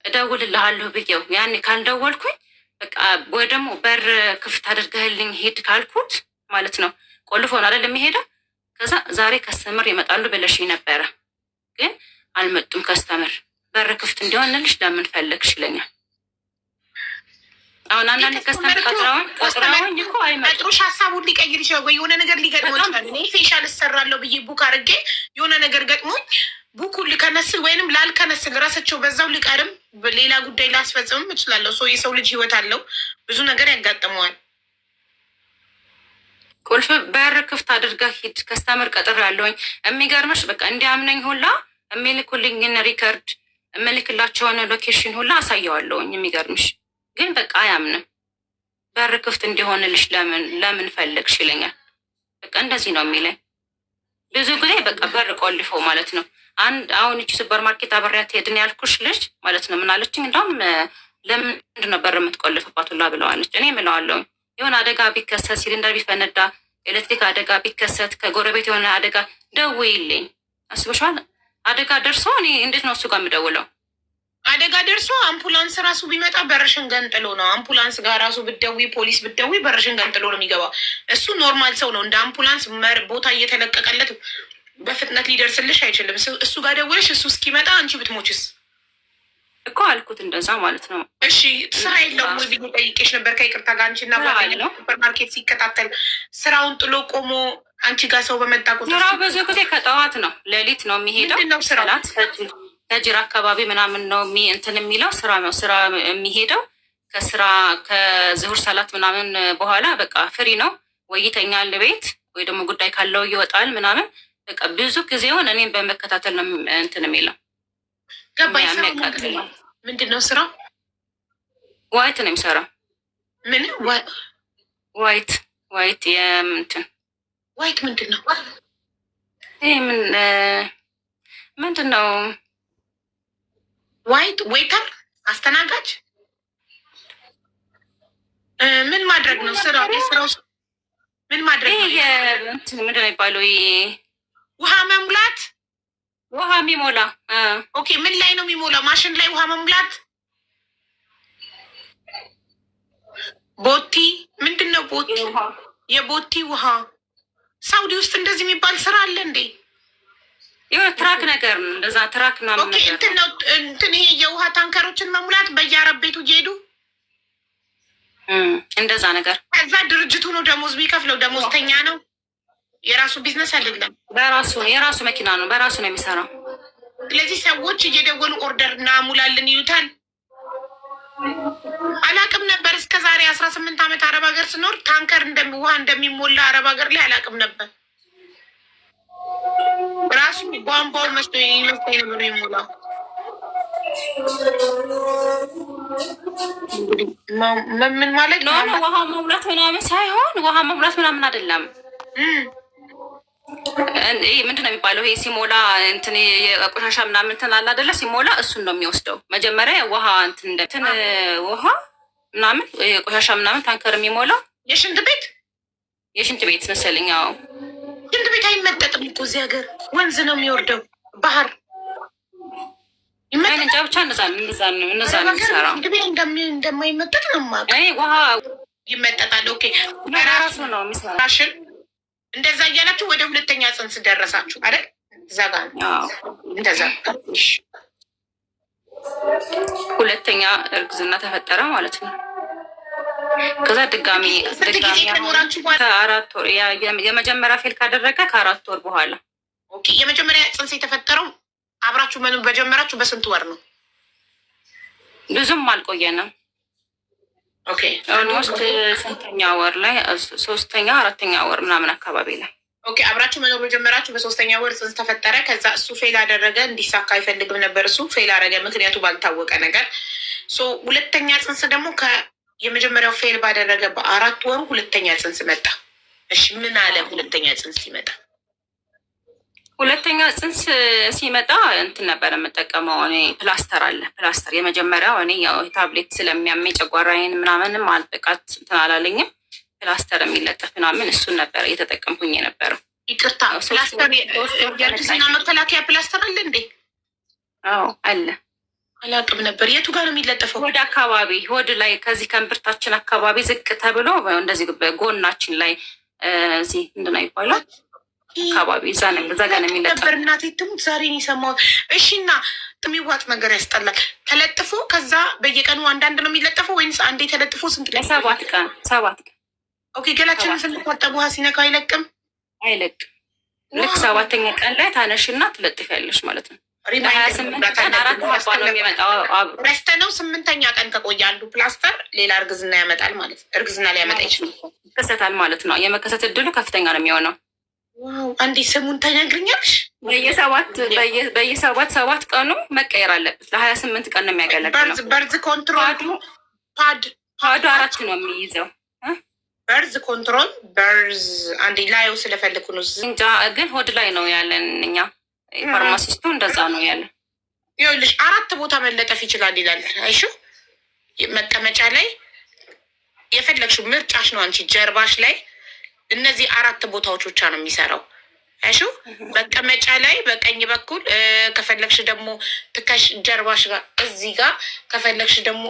እደውልልሃለሁ ብዬው ያኔ ካልደወልኩኝ በቃ ወይ ደግሞ በር ክፍት አድርገህልኝ ሂድ ካልኩት ማለት ነው ቆልፎን አይደል የሚሄደው። ከዛ ዛሬ ከስተምር ይመጣሉ ብለሽ ነበረ ግን አልመጡም። ከስተምር በር ክፍት እንዲሆንልሽ ለምን ፈለግሽ ይለኛል። አሁን አንዳንድ ከስተምር ቀጥራውን እኮ አይመጡም። ጥሩሽ ሀሳቡን ሊቀይር ይችላል ወይ የሆነ ነገር ሊገጥመው ይችላል። እኔ ፌሻል እሰራለሁ ብዬ ቡክ አድርጌ የሆነ ነገር ገጥሞኝ ቡኩን ልከነስል ወይንም ላልከነስል ራሳቸው በዛው ሊቀርም ሌላ ጉዳይ ላስፈጽምም እችላለሁ። ሰው የሰው ልጅ ህይወት አለው፣ ብዙ ነገር ያጋጥመዋል። ቁልፍ በር ክፍት አድርጋ ሂድ ከስተምር ቀጥር ያለውኝ የሚገርምሽ በቃ እንዲያምነኝ ሁላ የሚልኩልኝን ሪከርድ የምልክላቸውን ሎኬሽን ሁላ አሳየዋለሁኝ። የሚገርምሽ ግን በቃ አያምንም። በር ክፍት እንዲሆንልሽ ለምን ፈለግሽ ይለኛል። በቃ እንደዚህ ነው የሚለኝ ብዙ ጊዜ በቃ በር ቆልፎ ማለት ነው። አሁን እቺ ሱፐር ማርኬት አበሪያት ሄድን ያልኩሽ ልጅ ማለት ነው ምን አለችኝ? እንደውም ለምንድን ነው በር የምትቆልፍባት ሁላ ብለዋለች። እኔ ምለዋለሁ የሆነ አደጋ ቢከሰት ሲሊንደር ቢፈነዳ፣ ኤሌክትሪክ አደጋ ቢከሰት፣ ከጎረቤት የሆነ አደጋ ደውይልኝ። አስበሻል? አደጋ ደርሶ እኔ እንዴት ነው እሱ ጋር የምደውለው? አደጋ ደርሶ አምቡላንስ ራሱ ቢመጣ በርሽን ገንጥሎ ነው። አምቡላንስ ጋር ራሱ ብትደዊ ፖሊስ ብትደዊ በርሽን ገንጥሎ ነው የሚገባው። እሱ ኖርማል ሰው ነው። እንደ አምቡላንስ ቦታ እየተለቀቀለት በፍጥነት ሊደርስልሽ አይችልም። እሱ ጋር ደውለሽ እሱ እስኪመጣ አንቺ ብትሞችስ እኮ አልኩት። እንደዛ ማለት ነው። እሺ ስራ የለውም ወይ ብዬ ጠይቄሽ ነበር ከይቅርታ ጋር። አንቺና ሱፐር ማርኬት ሲከታተል ስራውን ጥሎ ቆሞ አንቺ ጋር ሰው በመጣ ቁጥር ስራው ብዙ ጊዜ ከጠዋት ነው ሌሊት ነው የሚሄደው። ምንድን ነው ስራው? ከጅራ አካባቢ ምናምን ነው እንትን የሚለው ስራ ነው ስራ የሚሄደው። ከስራ ከዝሁር ሰላት ምናምን በኋላ በቃ ፍሪ ነው ወይ ይተኛል ቤት ወይ ደግሞ ጉዳይ ካለው ይወጣል ምናምን። በቃ ብዙ ጊዜውን እኔም በመከታተል ነው እንትን የሚለው። ገባኝ። ምንድን ነው ስራው? ዋይት ነው የሚሰራው። ምን ዋይት የምንትን ዋይት ምንድን ነው? ይህ ምንድን ነው? ዋይት ዌይተር፣ አስተናጋጅ። ምን ማድረግ ነው ስራው? የስራው ምን ማድረግ ነው? ምንድን ነው የሚባለው? ውሃ መሙላት፣ ውሃ የሚሞላ። ኦኬ። ምን ላይ ነው የሚሞላው? ማሽን ላይ ውሃ መሙላት። ቦቲ ምንድን ነው? ቦቲ የቦቲ ውሃ። ሳውዲ ውስጥ እንደዚህ የሚባል ስራ አለ እንዴ? የሆነ ትራክ ነገር ነው እንደዛ ትራክ ና እንትን ይሄ የውሃ ታንከሮችን መሙላት በየአረብ ቤቱ እየሄዱ እንደዛ ነገር። ከዛ ድርጅቱ ነው ደሞዝ የሚከፍለው። ደሞዝተኛ ነው። የራሱ ቢዝነስ አይደለም። የራሱ መኪና ነው። በራሱ ነው የሚሰራው። ስለዚህ ሰዎች እየደወሉ ኦርደር እና ሙላልን ይሉታል። አላቅም ነበር እስከ ዛሬ 18 ዓመት አረብ ሀገር ስኖር ታንከር ውሃ እንደሚሞላ አረብ ሀገር ላይ አላቅም ነበር። ራሱ ቧንቧው መስሎኝ ነበር የሚሞላው። ምን ማለት ነው? ውሃ መሙላት ምናምን ሳይሆን ውሃ መሙላት ምናምን አይደለም። ምንድን ነው የሚባለው? ይሄ ሲሞላ እንትን የቆሻሻ ምናምን እንትን አለ አይደለ? ሲሞላ እሱን ነው የሚወስደው። መጀመሪያ ውሃ እንትን ውሃ ምናምን የቆሻሻ ምናምን ታንከር የሚሞላው የሽንት ቤት መሰለኝ። አዎ ሽንት ቤት አይመጠጥም እኮ እዚህ ሀገር፣ ወንዝ ነው የሚወርደው፣ ባህር እንጃ ብቻ እነዛ ነው የሚሰራው። ሽንት ቤት እንደማይመጠጥ ነው የማውቀው። ውሃ ይመጠጣል። ኦኬ። በራሱ ነው የሚሰራው። እንደዛ እያላችሁ ወደ ሁለተኛ ጽንስ ደረሳችሁ አይደል? እዛ ጋር እንደዛ ሁለተኛ እርግዝና ተፈጠረ ማለት ነው። ከዛ ድጋሚ ከ4 ወር የመጀመሪያ ፌል ካደረገ ከ4 ወር በኋላ። ኦኬ። የመጀመሪያ ጽንስ የተፈጠረው አብራችሁ መኑ በጀመራችሁ በስንት ወር ነው? ብዙም አልቆየንም። ኦኬ። ኦልሞስት ስንተኛ ወር ላይ 3ኛ 4ኛ ወር ምናምን አካባቢ ላይ። ኦኬ አብራችሁ መኖር በጀመራችሁ በሶስተኛ ወር ጽንስ ተፈጠረ። ከዛ እሱ ፌል አደረገ። እንዲሳካ አይፈልግም ነበር። እሱ ፌል አደረገ፣ ምክንያቱ ባልታወቀ ነገር። ሁለተኛ ጽንስ ደግሞ የመጀመሪያው ፌል ባደረገ በ4 ወሩ ሁለተኛ ጽንስ መጣ። እሺ ምን አለ? ሁለተኛ ጽንስ ሲመጣ ሲመጣ እንትን ነበር የምጠቀመው እኔ ፕላስተር አለ። ፕላስተር የመጀመሪያው እኔ ያው ታብሌት ስለሚያመኝ ጨጓራዬን ምናምንም አልበቃት እንትን አላለኝም። ፕላስተር የሚለጠፍ ምናምን እሱን ነበር እየተጠቀምኩኝ የነበረው። ይቅርታ ፕላስተር የእርግዝና መከላከያ ፕላስተር አለ እንዴ? አዎ አለ። አላውቅም ነበር። የቱ ጋር ነው የሚለጠፈው? ሆድ አካባቢ፣ ሆድ ላይ ከዚህ ከእምብርታችን አካባቢ ዝቅ ተብሎ እንደዚህ በጎናችን ላይ እዚህ ምንድን ነው ይባላል አካባቢ እዛ ጋር ነው የሚለጠፈው። እናቴ ትሙት ዛሬ ነው የሰማሁት። እሺ እና የሚዋጥ ነገር ያስጠላል። ተለጥፎ ከዛ በየቀኑ አንዳንድ ነው የሚለጠፈው ወይንስ አንዴ ተለጥፎ ስንት ቀን? 7 ቀን 7 ቀን። ኦኬ ገላችንን ስንታጠብ ውሃ ሲነካው አይለቅም? አይለቅም። ልክ 7ኛ ቀን ላይ ታነሽና ትለጥፊያለሽ ማለት ነው። 28 ቀን 4 ሀባ ነው የሚመጣው። ረስተነው 8ኛ ቀን ከቆየ አንዱ ፕላስተር ሌላ እርግዝና ያመጣል ማለት ነው። እርግዝና ሊያመጣ ይችላል፣ ይከሰታል ማለት ነው። የመከሰት እድሉ ከፍተኛ ነው የሚሆነው። አንዴ ስሙን ተነግርኛለሽ? በየ7 ቀኑ መቀየር አለበት። ለ28 ቀን ነው የሚያገለግለው። በርዝ ኮንትሮል ፓድ 4 ነው የሚይዘው። በርዝ ኮንትሮል በርዝ አንዴ ላዩ ስለፈልኩ ነው እንጃ፣ ግን ሆድ ላይ ነው ያለን እኛ ፋርማሲስቱ እንደዛ ነው ያለን። ይኸውልሽ 4 ቦታ መለጠፍ ይችላል ይላል። አይሹ መቀመጫ ላይ የፈለግሽው ምርጫሽ ነው። አንቺ ጀርባሽ ላይ እነዚህ 4 ቦታዎች ብቻ ነው የሚሰራው። አይሹ መቀመጫ ላይ በቀኝ በኩል ከፈለግሽ ደግሞ ትከሽ ጀርባሽ ጋር እዚህ ጋር ከፈለግሽ ደግሞ